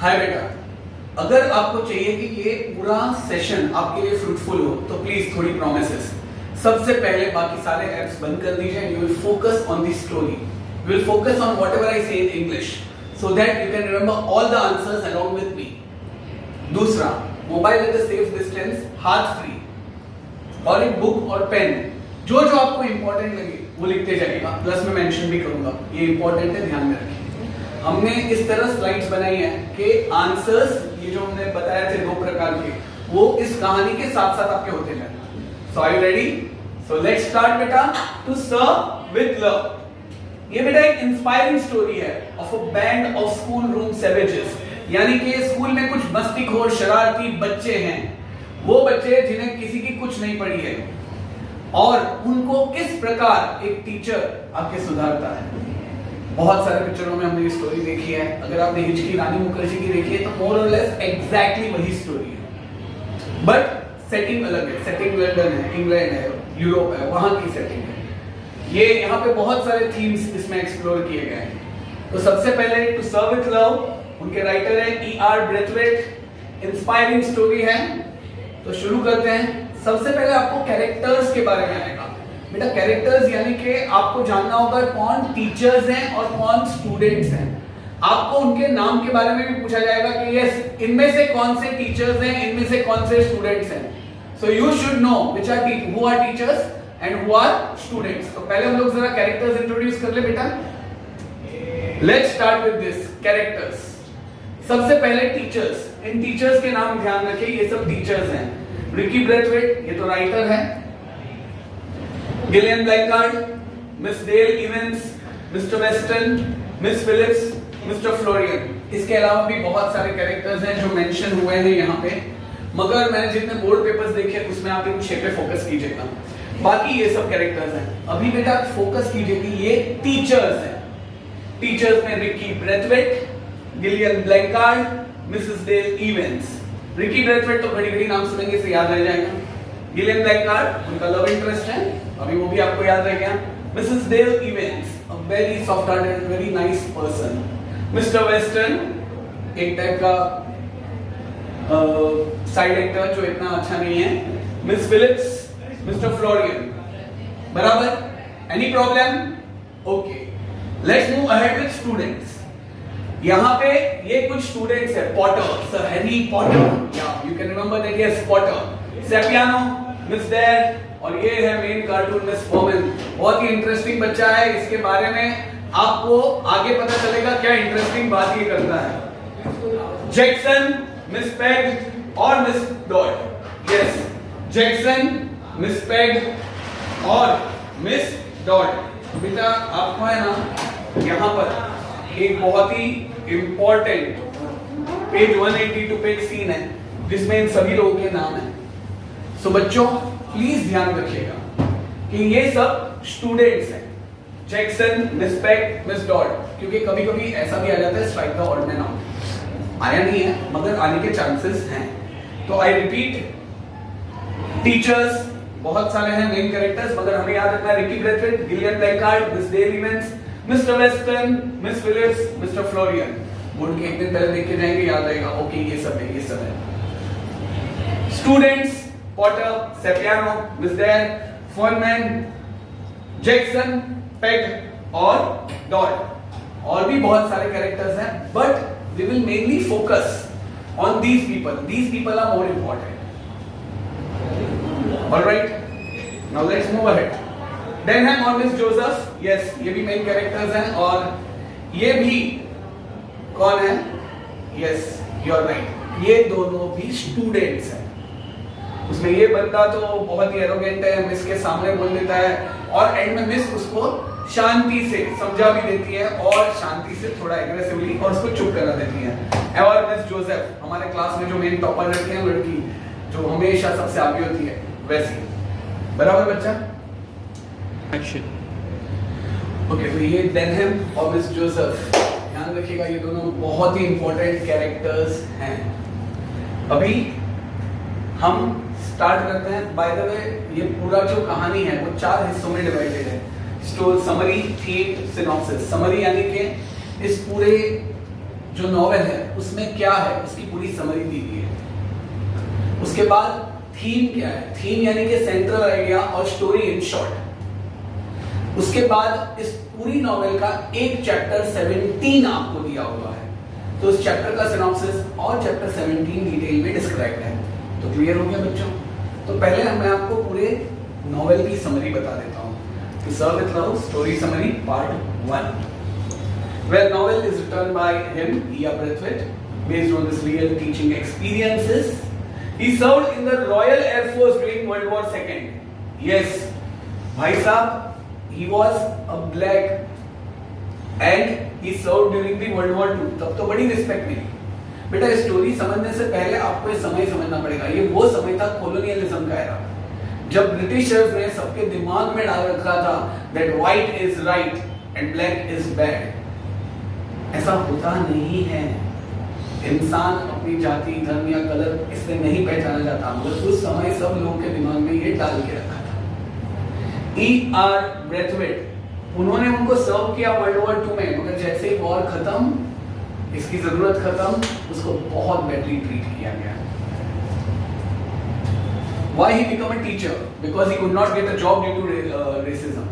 हाय बेटा, अगर आपको चाहिए कि ये पूरा सेशन आपके लिए फ्रूटफुल हो तो प्लीज थोड़ी प्रोमिसेस। सबसे पहले बाकी सारे एप्स बंद कर दीजिए and you will focus on the story. You will focus on whatever I say in English so that you can remember all the answers along with me. दूसरा, mobile at a safe distance, हाथ free, और एक book और pen, जो आपको important लगे वो लिखते जाइएगा। प्लस में मेंशन भी करूंगा, ये इंपॉर्टेंट है, ध्यान में रखिए। हमने इस तरह स्लाइड्स बनाई है कि आंसर्स, ये जो हमने बताया थे 2 प्रकार के, वो इस कहानी के साथ साथ आपके होते जाए। So are you ready? So let's start बेटा। To serve with love. ये बेटा एक इंस्पायरिंग स्टोरी है of a band of school room savages, यानी कि स्कूल में कुछ मस्तीखोर शरारती बच्चे हैं, वो बच्चे जिन्हें किसी की कुछ नहीं पड़ी है, और उनको किस प्रकार एक टीचर आके सुधारता है। बहुत सारे पिक्चरों में हमने ये स्टोरी देखी है। अगर आपने हिचकी रानी मुखर्जी की देखी है तो मोर और लेस एग्जैक्टली वही स्टोरी है, बट सेटिंग अलग है। सेटिंग लंदन है, इंग्लैंड है, यूरोप है, वहां की सेटिंग है। ये यहाँ पे बहुत सारे थीम्स इसमें एक्सप्लोर किए गए हैं। तो सबसे पहले टू सर्व विद लव, उनके राइटर है E.R. ब्रेथवेट। इंस्पायरिंग स्टोरी है, तो शुरू करते हैं। सबसे पहले आपको कैरेक्टर्स के बारे में आएगा बेटा। कैरेक्टर्स यानी कि आपको जानना होगा कौन टीचर्स हैं और कौन स्टूडेंट्स हैं। आपको उनके नाम के बारे में भी पूछा जाएगा कि यस, इनमें से कौन से टीचर्स हैं, इनमें से कौन से स्टूडेंट्स हैं। So you should know which are who are teachers and who are students. तो पहले हम लोग जरा कैरेक्टर्स इंट्रोड्यूस कर ले बेटा। Let's start with this characters. सबसे पहले टीचर्स। इन टीचर्स के नाम ध्यान रखिए, ये सब टीचर्स हैं। रिकी ब्रेथवेट, ये तो राइटर है। Gillian Blanchard, Miss Dale Evans, Mr Weston, Miss Phillips, Mr Florian. इसके अलावा भी बहुत सारे कैरेक्टर्स हैं जो मेंशन हुए हैं यहाँ पे, मगर मैंने जितने बोर्ड पेपर्स देखे उसमें आप इन 6 पे फोकस कीजिएगा। बाकी ये सब कैरेक्टर्स हैं। अभी बेटा फोकस कीजिए कि ये टीचर्स हैं। टीचर्स में Ricky Braithwaite, Gillian Blanchard, Mrs Dale Evans. Ricky Braithwaite तो घड़ी घड़ी नाम सुनेंगे से याद रह जाएगा। गिलियन ब्लैंकार्ड उनका लव इंटरेस्ट है, अभी वो भी आपको याद रह गया। Mrs Dale Evans, a very soft hearted, very nice person. Mr Weston, एक टाइप का साइड एक्टर जो इतना अच्छा नहीं है। Miss Phillips, Mr Florian. बराबर? Any problem? Okay, let's move ahead with students. यहाँ पे ये कुछ स्टूडेंट्स है। पॉटर, सर हैरी पॉटर, या you can remember that, yes Potter. Sapiano, Miss Dare, और ये है मेन कार्टून मिस फोमन। बहुत ही इंटरेस्टिंग बच्चा है, इसके बारे में आपको आगे पता चलेगा क्या इंटरेस्टिंग बात ये करता है। जैक्सन, मिस पेग और miss dot. Yes, Jackson, miss peg और मिस डॉट। बेटा आपको है ना यहाँ पर एक बहुत ही इंपॉर्टेंट पेज 182 पे एक सीन है जिसमें इन सभी लोगों के नाम हैं। सो बच्चों प्लीज ध्यान रखिएगा कि ये सब स्टूडेंट्स हैं। Jackson, miss peg, miss dot, क्योंकि कभी कभी ऐसा भी आ जाता है strike the odd man out. आया नहीं है मगर आने के चांसेस हैं। तो आई रिपीट, टीचर्स बहुत सारे हैं मेन कैरेक्टर्स, मगर हमें याद रखना है Ricky Braithwaite, Gillian Blanchard, Miss Dale Evans, Mr Weston, Miss Phillips, Mr Florian. Board के एक दिन पहले देख के जाएंगे, याद रहेगा। ओके, ये सब है, ये सब है। Students, Potter, Sapiano, Miss Dare, Fernman, Jackson, Peg और डॉट। और भी बहुत सारे कैरेक्टर्स हैं, but we will mainly focus on these people. These people are more important. Alright, now let's move ahead. Denham और मिस जोसेफ, यस, ये भी main characters हैं। और ये भी कौन है? यस, यू आर राइट, ये दोनों भी स्टूडेंट्स हैं। उसमें ये बंदा तो बहुत ही एरोगेंट है, मिस के सामने बोल देता है, और एंड में मिस उसको शांति से समझा भी देती है और शांति से थोड़ा एग्रेसिवली और उसको चुप करा देती है। और मिस जोसेफ, हमारे क्लास में जो मेन टॉपर रहती है लड़की, जो हमेशा सबसे आगे होती है, वैसी। बराबर बच्चा? एक्शन। ओके, तो ये डेनहम और मिस जोसेफ, ध्यान रखिएगा, ये दोनों बहुत ही इंपॉर्टेंट कैरेक्टर्स हैं। अभी हम स्टार्ट करते हैं। बाय द वे, ये पूरा जो कहानी है वो 4 हिस्सों में डिवाइडेड है। Story, summary, theme, synopsis. Summary यानी कि इस पूरे जो नॉवेल है उसमें क्या है उसकी पूरी समरी दी गई है। उसके बाद थीम क्या है, थीम यानी कि सेंट्रल आइडिया और स्टोरी इन शॉर्ट। उसके बाद इस पूरी नॉवेल का एक चैप्टर 17 आपको दिया हुआ है, तो उस चैप्टर का सिनॉप्सिस और चैप्टर 17 डिटेल में डिस्क्राइब है। तो क्लियर हो गया बच्चों? तो पहले मैं आपको पूरे नॉवेल की समरी बता देता हूँ। To serve with love, story summary, part 1. Where novel is written by him, E.R. Braithwaite, based on his real teaching experiences. He served in the Royal Air Force during World War II. Yes, भाई साहब, he was a black and he served during the World War II. तब तो बड़ी respect मिली। बेटा story समझने से पहले आपको ये समय समझना पड़ेगा। ये वो समय था कॉलोनियलिज्म का एरा, जब ब्रिटिशर्स ने सबके दिमाग में डाल रखा था that white is right and black is bad। ऐसा होता नहीं है। इंसान अपनी जाति, धर्म या कलर इससे नहीं पहचाना जाता, मगर उस समय सब लोग के दिमाग में ये डाल के रखा था। E.R. Braithwaite, उन्होंने उनको सर्व किया वर्ल्ड वॉर 2 में, मगर जैसे ही वॉर खत्म, इसकी जरूरत खत्म, उसको बहुत बैडली ट्रीट किया गया। Why he became a teacher? Because he could not get a job due to racism.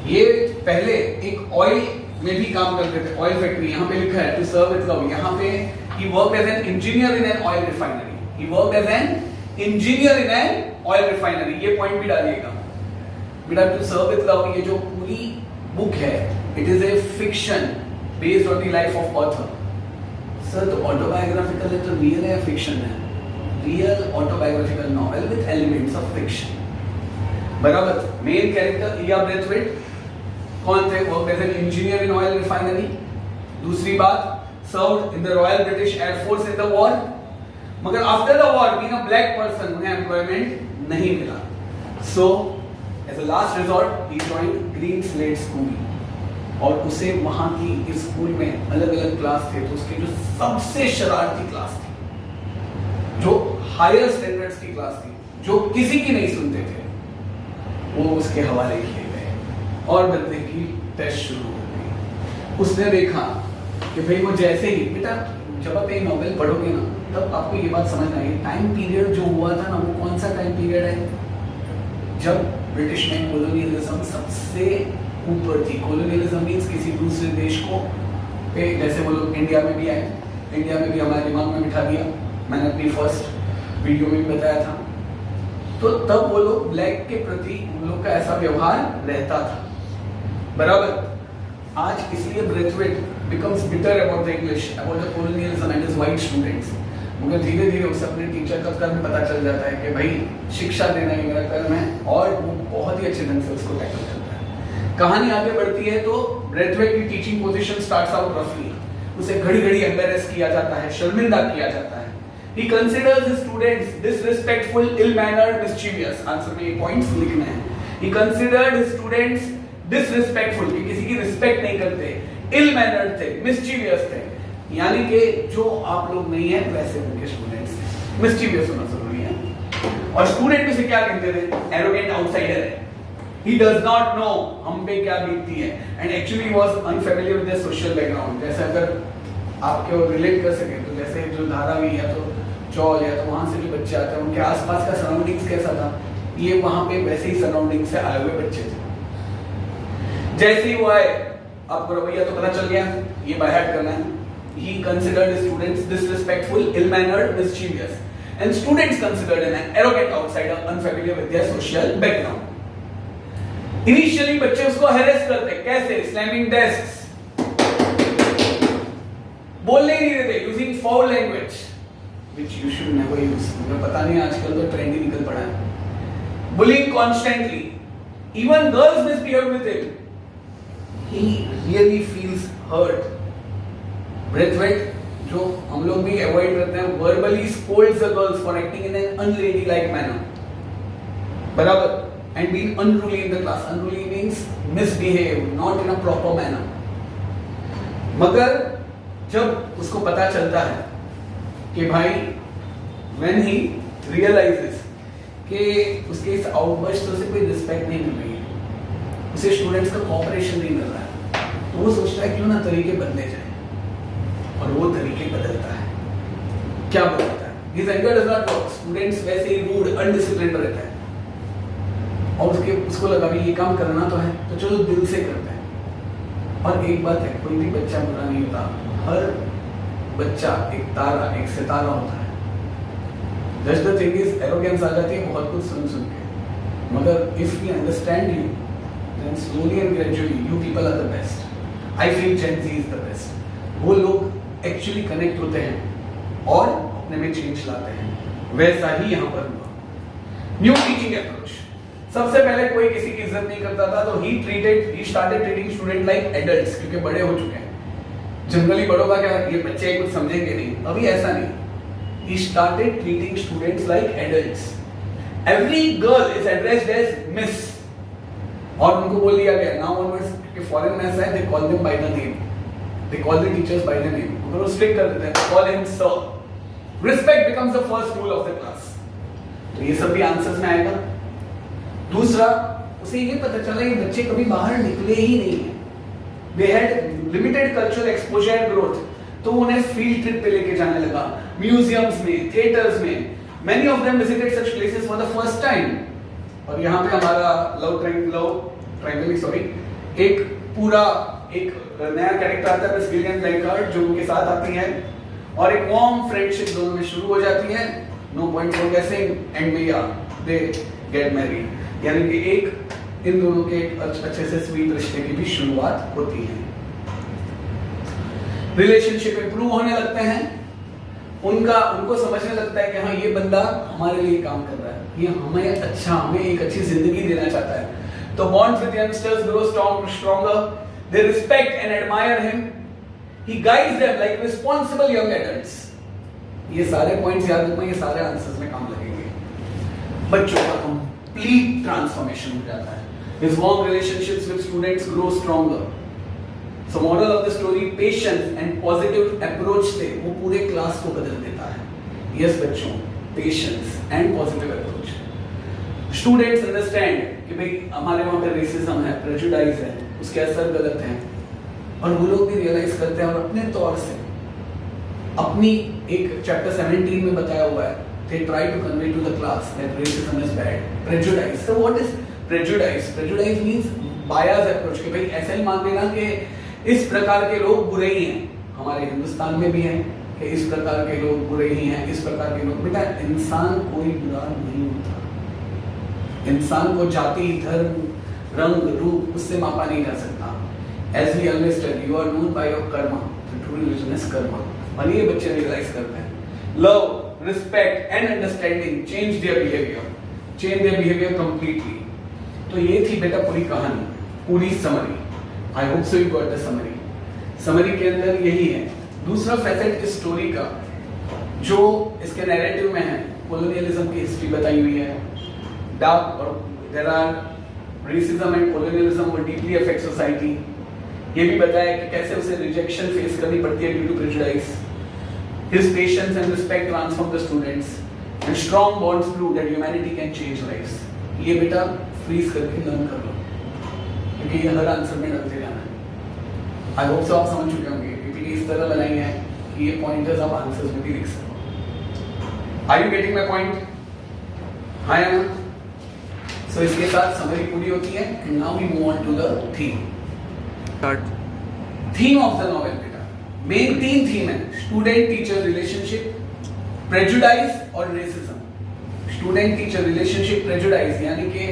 ये पहले एक ऑयल में भी काम करते थे, ऑयल फैक्ट्री। यहाँ पे लिखा है to serve with love। यहाँ पे he worked as an engineer in an oil refinery. He worked as an engineer in an oil refinery। ये पॉइंट भी डालिएगा बेटा। to serve with love ये जो पूरी बुक है, it is a fiction based on the life of author। Sir तो autobiographical है तो रियल है या फिक्शन है? Real autobiographical novel with elements of fiction. बराबर। Main character E.R. Braithwaite कौन थे? Work as an engineer in oil refinery. दूसरी बात, served in the Royal British air force in the war, मगर after the war being a black person उन्हें employment नहीं मिला। So as a last resort he joined Greenslade school, और उसे वहां की इस स्कूल में अलग अलग क्लास थे, तो उसकी जो सबसे शरारती क्लास थी, जो हायर स्टैंडर्ड्स की क्लास थी, जो किसी की नहीं सुनते थे, वो उसके हवाले किए गए और बदले की टेस्ट शुरू हो गई। उसने देखा कि भाई वो जैसे ही, बेटा जब आप ये नॉवेल पढ़ोगे ना, तब आपको ये बात समझ आएगी टाइम पीरियड जो हुआ था ना, वो कौन सा टाइम पीरियड है? जब ब्रिटिश में कॉलोनियलिज्म सबसे ऊपर थी। कॉलोनियलिज्म मीन्स किसी दूसरे देश को पे, जैसे वो लोग इंडिया में भी आए, इंडिया में भी हमारे दिमाग में बिठा दिया। मैंने अपनी फर्स्ट वीडियो में भी बताया था। तो तब वो लोग ब्लैक के प्रति उन लोग का ऐसा व्यवहार रहता था। बराबर। आज इसलिए Braithwaite becomes bitter about the English, about the colonialism and his white students, मगर धीरे धीरे उसे अपने टीचर का कर्म पता चल जाता है कि भाई शिक्षा देना ही मेरा कर्म है, और वो बहुत ही अच्छे ढंग से उसको टैकल करता है। कहानी आगे बढ़ती है तो ब्रेथवेट की टीचिंग पोजीशन स्टार्ट्स आउट रफली। उसे घड़ी घड़ी एम्बैरेस किया जाता है, शर्मिंदा किया जाता है। He considers his students disrespectful, ill-mannered, mischievous। Answer में ये पॉइंट्स लिखने हैं। He considered his students disrespectful, कि किसी की रिस्पेक्ट नहीं करते, ill-mannered थे, mischievous थे, यानी कि जो आप लोग नहीं है वैसे उनके स्टूडेंट्स थे। mischievous होना जरूरी है। और स्टूडेंट उसे क्या कहते थे? arrogant outsider है। He does not know हम पे क्या बीतती है, and actually was unfamiliar with their social background। जैसे अगर आपके वो रिलेट कर सके तो जैसे जो धारावी है तो चौल या तो वहां से जो बच्चे आते हैं उनके आसपास का सराउंडिंग्स कैसा था, ये वहां पे वैसे ही सराउंडिंग से आए हुए बच्चे थे। जैसे ही वो आए, आपको रवैया तो पता चल गया, ये बाय हार्ट करना है। He considered his students disrespectful, ill-mannered, mischievous, and students considered an arrogant outsider, unfamiliar with their social background। Initially बच्चे उसको harass करते, कैसे? Slamming desks, बोलने ही नहीं देते, using foul language, which you should never use। मुझे पता नहीं आजकल तो ट्रेंड ही निकल पड़ा है। Bullying constantly, even girls misbehave with him। He really feels hurt। Braithwaite, जो हम लोग भी अवॉइड करते हैं, verbally scolds the girls for acting in an unladylike manner। बराबर। And being unruly in the class। Unruly means misbehave, not in a proper manner। मगर जब उसको पता चलता है कि भाई when he realizes कि उसके इस आउटबर्स्ट से कोई रिस्पेक्ट नहीं मिल रही है, उसे स्टूडेंट्स का कोऑपरेशन नहीं मिल रहा है, तो वो सोचता है क्यों ना तरीके बदले जाए। और वो तरीके बदलता है। क्या बदलता है? His anger does not work. Students वैसे ही रूड, अनडिसिप्लिन्ड रहता है और उसको लगा भी ये काम करना तो है, तो चलो दिल से करते हैं। और एक बात है, कोई भी बच्चा बुरा नहीं होता, हर बच्चा एक तारा, एक सितारा होता है। Just the thing is, arrogance आ जाती है बहुत कुछ सुन के, मगर if we understand you, then slowly and gradually you people are the best. I feel Gen Z is the best. वो लोग एक्चुअली कनेक्ट होते हैं और अपने में चेंज लाते हैं। वैसा ही यहाँ पर हुआ। New teaching approach. सबसे पहले कोई किसी की इज्जत नहीं करता था, तो he started treating student like adults, क्योंकि बड़े हो चुके हैं। जनरली बड़ों का क्या, ये बच्चे कुछ समझेंगे नहीं, अभी ऐसा नहीं। He started treating students like adults. Every girl is addressed as Miss. और उनको बोल दिया गया now onwards कि फॉरेन में ऐसा है, they call them by the name, they call the teachers by the name, अगर वो स्ट्रिक्ट कर देते हैं call him sir. Respect becomes the first rule of the class. तो ये सब भी आंसर्स में आएगा। दूसरा, उसे ये पता चला ये बच्चे कभी बाहर निकले ही नहीं है, they had limited cultural exposure and growth, तो उन्हें फील्ड ट्रिप पे लेके जाने लगा, म्यूजियम्स में, थिएटर्स में। Many of them visited such places for the first time. और यहाँ पे हमारा लव ट्रायंगल एक पूरा एक नया कैरेक्टर आता है, मिस गिलियन ब्लैंकार्ड, जो उनके साथ आती है और एक वार्म फ्रेंडशिप दोनों में शुरू हो जाती है। No point for guessing and they get married, यानी कि एक इन दोनों के एक अच्छे से स्वीट रिश्ते की भी शुरुआत होती है। रिलेशनशिप इंप्रूव होने लगते हैं, उनको समझने लगता है कि हाँ ये बंदा हमारे लिए काम कर रहा है, ये हमें एक अच्छी जिंदगी देना चाहता है। तो bonds with youngsters grow stronger. They respect and admire him. He guides them like responsible young adults. ये सारे पॉइंट्स याद रखना, ये सारे आंसर्स में काम लगेंगे। बच्चों का कंप्लीट ट्रांसफॉर्मेशन हो जाता है। His warm relationships with students grow stronger. So moral of the story, patience and positive approach से वो पूरे क्लास को बदल देता है। Yes बच्चों, patience and positive approach. Students understand कि भाई हमारे वहाँ पे रेसिज्म है, प्रेजुडाइज है, उसके असर गलत हैं, और वो लोग भी रियलाइज करते हैं और अपने तौर से अपनी एक चैप्टर 17 में बताया हुआ है, they try to convey to the class that racism is bad. Prejudice. So what is prejudice? Prejudice means bias approach, कि भाई ऐसा ही मान लेना कि इस प्रकार के लोग बुरे ही हैं, हमारे हिंदुस्तान में भी हैं कि इस प्रकार के लोग बुरे ही हैं, इस प्रकार के लोग। बेटा इंसान कोई बुरा नहीं होता, इंसान को जाति, धर्म, रंग, रूप उससे मापा नहीं जा सकता। As we always tell, you are known by your karma. The true religion is karma. और ये बच्चे रियलाइज करते हैं। Love, respect and understanding change their behavior completely. तो ये थी बेटा पूरी कहानी, पूरी summary. I hope so you got the summary. Summary के अंदर यही है। दूसरा फैसेट इस स्टोरी का जो इसके नैरेटिव में है, कोलोनियलिज्म की हिस्ट्री बताई हुई है। डार्क और there are racism and colonialism वो डीपली अफेक्ट सोसाइटी। ये भी बताया कि कैसे उसे रिजेक्शन फेस करनी पड़ती है due to prejudice. His patience and respect transform the students and strong bonds prove that humanity can change lives. ये बेटा फ्रीज करके लर्न कर लो, क्योंकि ये हर आंसर में डलते जाना है। आई होप सो आप समझ चुके होंगे, पीपीटी इस तरह बनाई है कि ये पॉइंटर्स आप आंसर्स में भी लिख सको। Are you getting my point? हाँ या ना? सो इसके साथ समरी पूरी होती है and now we move on to the theme. Theme of the novel बेटा, मेन 3 थीम है: स्टूडेंट टीचर रिलेशनशिप, प्रेजुडाइज और racism. Student teacher relationship, prejudice यानी कि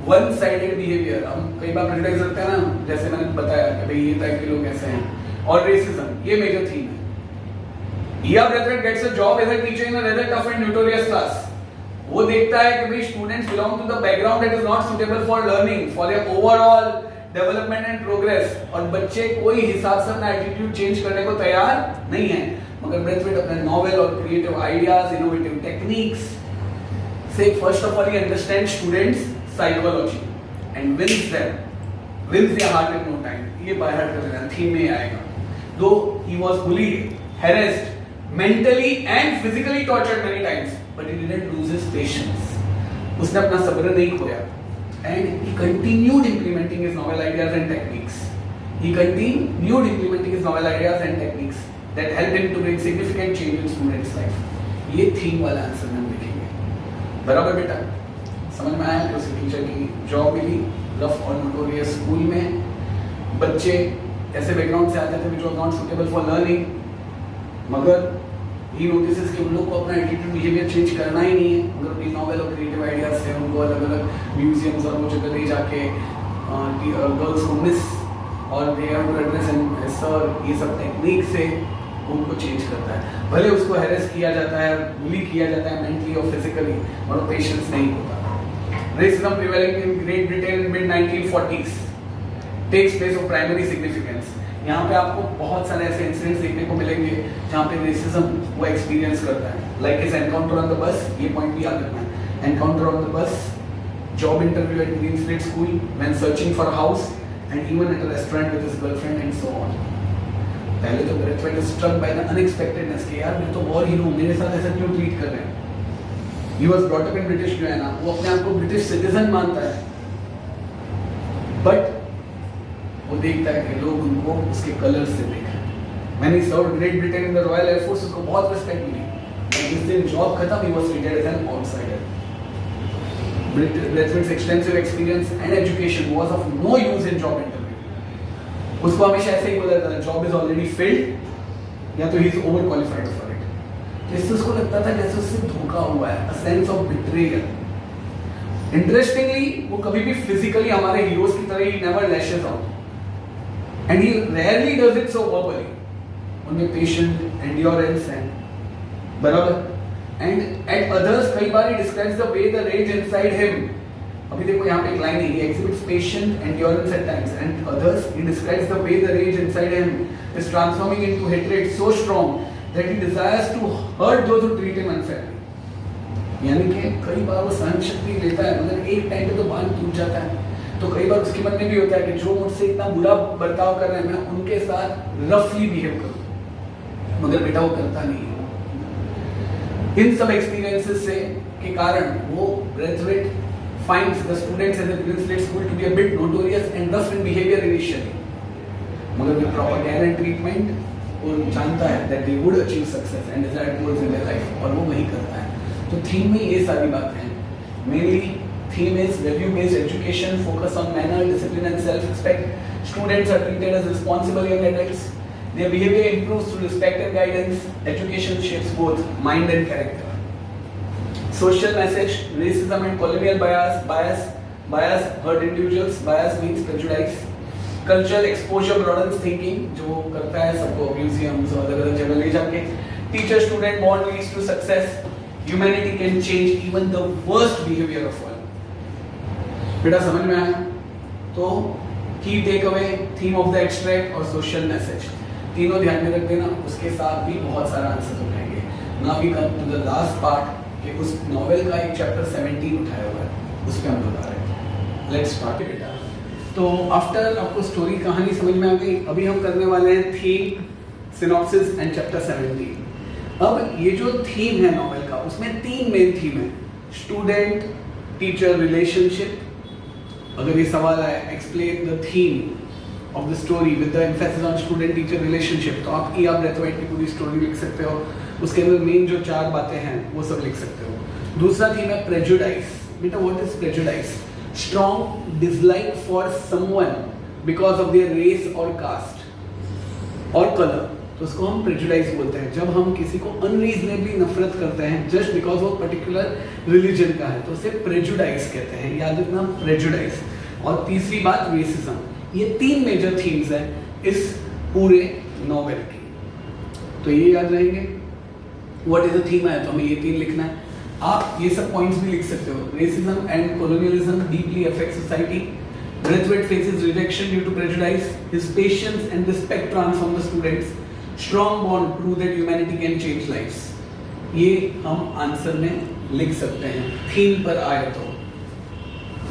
वन साइडेड बिहेवियर, हम कई बार प्रेजुडाइज रखते हैं ना, जैसे मैंने बताया कि भाई ये टाइप के लोग ऐसे हैं, और रेसिज्म, ये मेजर थीम है। या brother gets a job as a teacher in a rather tough and notorious class. वो देखता है कि भाई students belong to the background that is not suitable for learning, for their overall development and progress, और बच्चे कोई हिसाब से अपना एटीट्यूड चेंज करने को तैयार नहीं है, मगर ब्रेथवेट अपने नॉवेल और क्रिएटिव आइडियाज, इनोवेटिव टेक्निक्स से first of all he understand students psychology and wins their heart in no time. ये बाय हार्ट कर लेना, थीम में आएगा। Though he was bullied, harassed, mentally and physically tortured many times, but he didn't lose his patience. उसने अपना सब्र नहीं खोया and he continued implementing his novel ideas and techniques. that helped him to bring significant change in students' life. ये theme वाला answer हम लिखेंगे। बराबर बेटा? समझ में आया कि उसे टीचर की जॉब मिली रफ और नोटोरियस स्कूल में। बच्चे ऐसे बैकग्राउंड से आते थे which was not suitable for learning, मगर he notices कि उन लोग को अपना एटीट्यूड बिहेवियर चेंज करना ही नहीं है। अगर उनकी नॉवेल और क्रिएटिव आइडियाज से उनको अलग अलग म्यूजियम्स और वो जगह ले जाके गर्ल्स को मिस और they have to address and sir, ये सब टेक्निक से उनको चेंज करता है। भले उसको हैरेस किया जाता है, बुली किया जाता है मेंटली और फिजिकली, और पेशेंस नहीं होता। Racism prevailing in Great Britain in mid 1940s takes place of primary significance. यहाँ पे आपको बहुत सारे ऐसे इंसिडेंट्स देखने को मिलेंगे जहाँ पे रेसिज्म वो एक्सपीरियंस करता है। Like his encounter on the bus, ये पॉइंट भी याद रखना है। Encounter on the bus, job interview at Greenslade school, when searching for house, and even at a restaurant with his girlfriend and so on. पहले तो Braithwaite struck by the unexpectedness कि यार मैं तो वॉर हीरो, मेरे साथ ऐसा क्यों ट्रीट कर रहे हैं। He was brought up in British Guyana, वो अपने आप को ब्रिटिश सिटीजन मानता है, बट वो देखता है कि लोग उनको उसके कलर से देख रहे हैं। When he served Great Britain in the Royal Air Force, उसको बहुत रिस्पेक्ट मिली। जिस दिन जॉब खत्म, he was treated as an outsider. Braithwaite's extensive experience and education was of no use in job interview. उसको हमेशा ऐसे ही बोला जाता था, जॉब इज ऑलरेडी फिल्ड, या तो he is over qualified for it. जिससे उसको लगता था जैसे उससे धोखा हुआ है, a sense of betrayal. Interestingly वो कभी भी फिजिकली हमारे हीरोज की तरह he never lashes out, and he rarely does it so verbally. उनमें पेशेंट एंड्योरेंस है, बराबर। एंड एट अदर्स कई बार he describes the way the rage inside him. अभी देखो यहाँ पे एक लाइन है, he exhibits patient endurance at times, and others he describes the way the rage inside him is transforming into hatred so strong that he desires to hurt those who treat him unfairly। यानी कि कई बार वो सहन शक्ति लेता है, मगर एक टाइम पे तो बांध टूट जाता है। तो कई बार उसके मन में भी होता है कि जो मुझसे इतना बुरा बर्ताव कर रहे हैं, मैं उनके साथ रफली बिहेव करूं, मगर बेटा वो करता नहीं है। इन सब एक्सपीरियंसेस से के कारण वो Brathwaite finds the students at the Greenslade School to be a bit notorious and rough in behavior initially, मगर with proper care and treatment वो जानता है that they would achieve success and desired goals in their life, और वो वही करता है। तो थीम में ये सारी बातें हैं। Mainly theme is value based education, focus on manner, discipline and self respect. Students are treated as responsible young adults. Their behavior improves through respect and guidance. Education shapes both mind and character. Social message: racism and colonial bias hurt individuals. Bias means prejudice. Cultural exposure broadens thinking, जो करता है सबको museums और अलग अलग जगह ले जाके। Teacher student bond leads to success. Humanity can change even the worst behavior of all. बेटा समझ में आया? तो key take away, theme of the extract और सोशल मैसेज, तीनों ध्यान में रख देना। उसके साथ भी बहुत सारा आंसर उठाएंगे। Now we come to the last part कि उस नॉवेल का एक चैप्टर 17 उठाया हुआ है, उस पर हम बता रहे हैं। लेट्स स्टार्ट बेटा। तो आफ्टर आपको स्टोरी कहानी समझ में आ गई, अभी हम करने वाले हैं थीम, सिनॉप्सिस एंड चैप्टर 17। अब ये जो थीम है नॉवेल का, उसमें 3 मेन थीम है: स्टूडेंट टीचर रिलेशनशिप। अगर ये सवाल आए explain the theme of the story with the emphasis on student teacher relationship, तो आप ई.आर. ब्रेथवेट की पूरी स्टोरी लिख सकते हो। उसके अंदर मेन जो 4 बातें हैं वो सब लिख सकते हो। दूसरा थीम है प्रेजुडाइस। बेटा what is prejudice? Strong dislike for someone because of their race और कास्ट और कलर, तो उसको हम प्रेजुडाइस बोलते हैं। जब हम किसी को अनरीजनेबली नफरत करते हैं जस्ट बिकॉज वो पर्टिकुलर रिलीजन का है, तो उसे प्रेजुडाइस कहते हैं। याद रखना, प्रेजुडाइस। और तीसरी बात रेसिज्म। ये 3 मेजर थीम्स हैं इस पूरे नॉवेल की, तो ये याद रहेंगे। व्हाट इज द थीम है तो हमें ये 3 लिखना है। आप ये सब पॉइंट्स भी लिख सकते हो। Racism and colonialism deeply affect society. Braithwaite faces rejection due to prejudice. His patience and respect transform the students. Strong bond prove that humanity can change lives. ये हम आंसर में लिख सकते हैं थीम पर आए तो।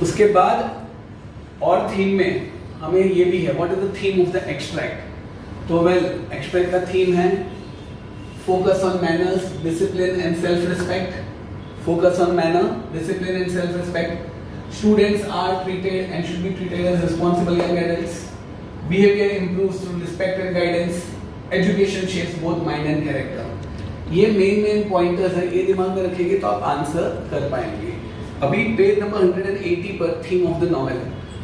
उसके बाद और थीम में हमें ये भी है, what is the theme of the extract. तो वेल एक्सट्रैक्ट का थीम है focus on manners, discipline and self respect. Focus on manner, discipline and self respect. Students are treated and should be treated as responsible young adults. Behavior improves through respect and guidance. Education shapes both mind and character. ये main pointers है, ये दिमाग में रखेंगे तो आप answer कर पाएंगे। अभी पेज नंबर 180 पर थीम ऑफ द नॉवेल,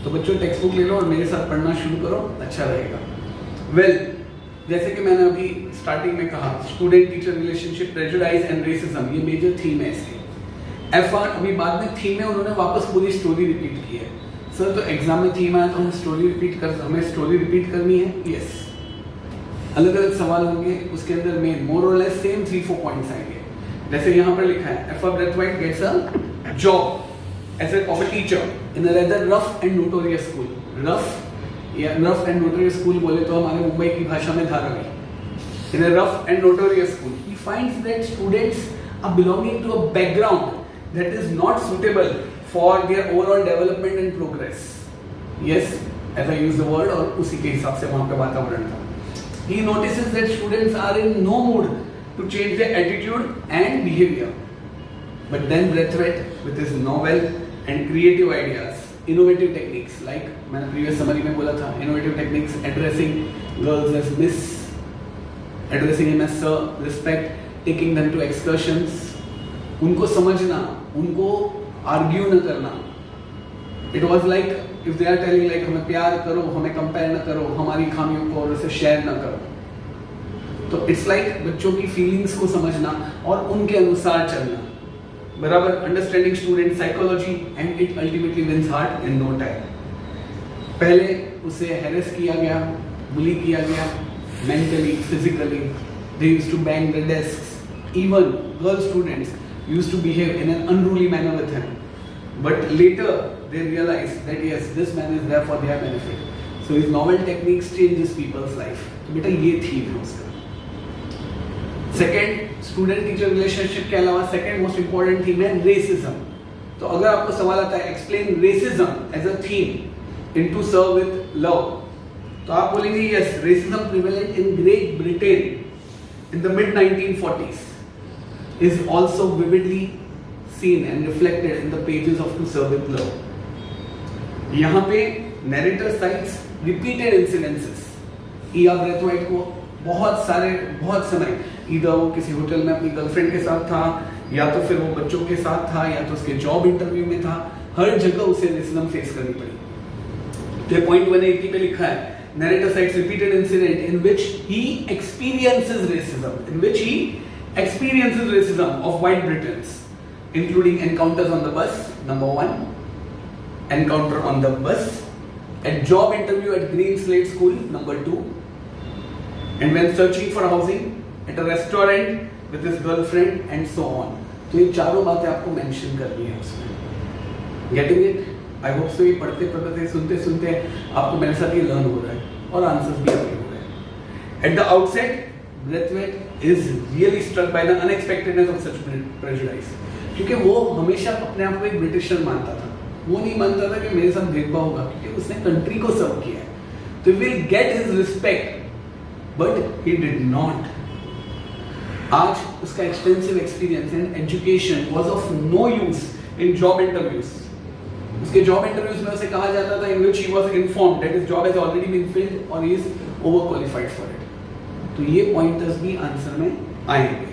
तो बच्चों टेक्स्ट बुक ले लो और मेरे साथ पढ़ना शुरू करो, अच्छा रहेगा। वेल, जैसे कि मैंने अभी स्टार्टिंग में कहा, student teacher relationship, prejudice and racism, ये मेजर थीम है इसकी। एफआर अभी बाद में थीम में उन्होंने वापस पूरी स्टोरी रिपीट की है। सर तो एग्जाम में थीम आया तो हमें स्टोरी रिपीट करनी है? यस। अलग अलग सवाल होंगे, उसके अंदर में मोर और लेस सेम 3-4 पॉइंट्स आएंगे। जैसे यहाँ पर लिखा है, FR Braithwaite gets a job as of a teacher in a rather rough and notorious school. Rough and notorious school बोले तो हमारे मुंबई की भाषा में Dharavi. In a rough and notorious school he finds that students are belonging to a background that is not suitable for their overall development and progress. Yes, as I use the word, और उसी के हिसाब से वहाँ पे वातावरण था। He notices that students are in no mood to change their attitude and behavior. But then Braithwaite, with his novel and creative ideas, innovative techniques, like मैंने previous summary में बोला था, innovative techniques, addressing girls as miss, addressing him as sir, respect, taking them to excursions, उनको समझना, उनको argue न करना. It was like if they are telling like हमें प्यार करो, हमें कंपेयर न करो, हमारी खामियों को और उसे शेयर न करो, तो इट्स लाइक बच्चों की फीलिंग्स को समझना और उनके अनुसार चलना, बराबर। Understanding student psychology and it ultimately wins heart in no time. पहले उसे हैरेस किया गया, बुली किया गया, mentally, physically, they used to bang the desks, even girl students used to behave in an unruly manner with him, but later they realized that yes, this man is there for their benefit, so his novel techniques changes people's life। तो बेटा ये theme है उसका। Second, student teacher relationship के अलावा second most important theme है racism. तो अगर आपको सवाल आता है explain racism as a theme in to serve with love, तो आप बोलेंगे yes, racism prevalent in Great Britain in the mid 1940s is also vividly seen and reflected in the pages of To Serve with Love। यहाँ पे narrator cites repeated incidences। E.R. Braithwaite को बहुत समय इधर वो किसी होटल में अपनी गर्लफ्रेंड के साथ था, या तो फिर वो बच्चों के साथ था, या तो उसके जॉब इंटरव्यू में था, हर जगह उसे रेसिज्म फेस करनी पड़ी। तो पॉइंट 180 पे लिखा है, narrator cites repeated incident in which he experiences racism of white Britons, including encounters on the bus, number 1, encounter on the bus, a job interview at Green Slate School, number 2, and when searching for housing at a restaurant with his girlfriend and so on। तो ये चारों बातें आपको mention करनी है उसमें। Getting it? I hope so. ये पढ़ते सुनते आपको मेरे साथ ये लर्न हो रहा है और आंसर्स भी आपके हो रहे हैं। At the outset Braithwaite is really struck by the unexpectedness of such prejudice, क्योंकि वो हमेशा अपने आप को एक ब्रिटिशर मानता था। वो नहीं मानता था कि मेरे साथ भेदभाव होगा, क्योंकि उसने कंट्री को सर्व किया है, तो will get his respect, but he did not. आज उसका extensive experience and education was of no use in job interviews. उसके जॉब इंटरव्यूज में उसे कहा जाता था in which he was informed that his job has already been filled और he is over qualified for it. तो ये pointers भी आंसर में आएंगे।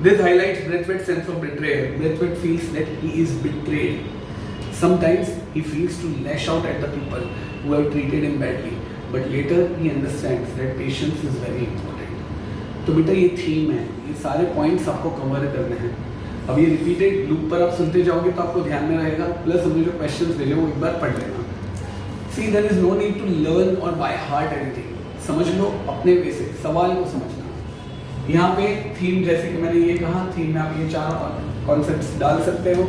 This highlights Braithwaite's sense of betrayal. Braithwaite feels that he is betrayed. Sometimes he feels to lash out at the people who have treated him badly, but later he understands that patience is very important। तो बेटा ये theme है, ये सारे points आपको cover करने हैं। अब ये रिपीटेड लूप पर आप सुनते जाओगे तो आपको ध्यान में रहेगा, प्लस हमने जो क्वेश्चंस भेजे वो एक बार पढ़ लेना। See, there is no need to learn or by heart anything। समझ लो अपने वे से, सवाल को समझना। यहाँ पे थीम, जैसे कि मैंने ये कहा, थीम में आप ये चार कॉन्सेप्ट्स डाल सकते हो।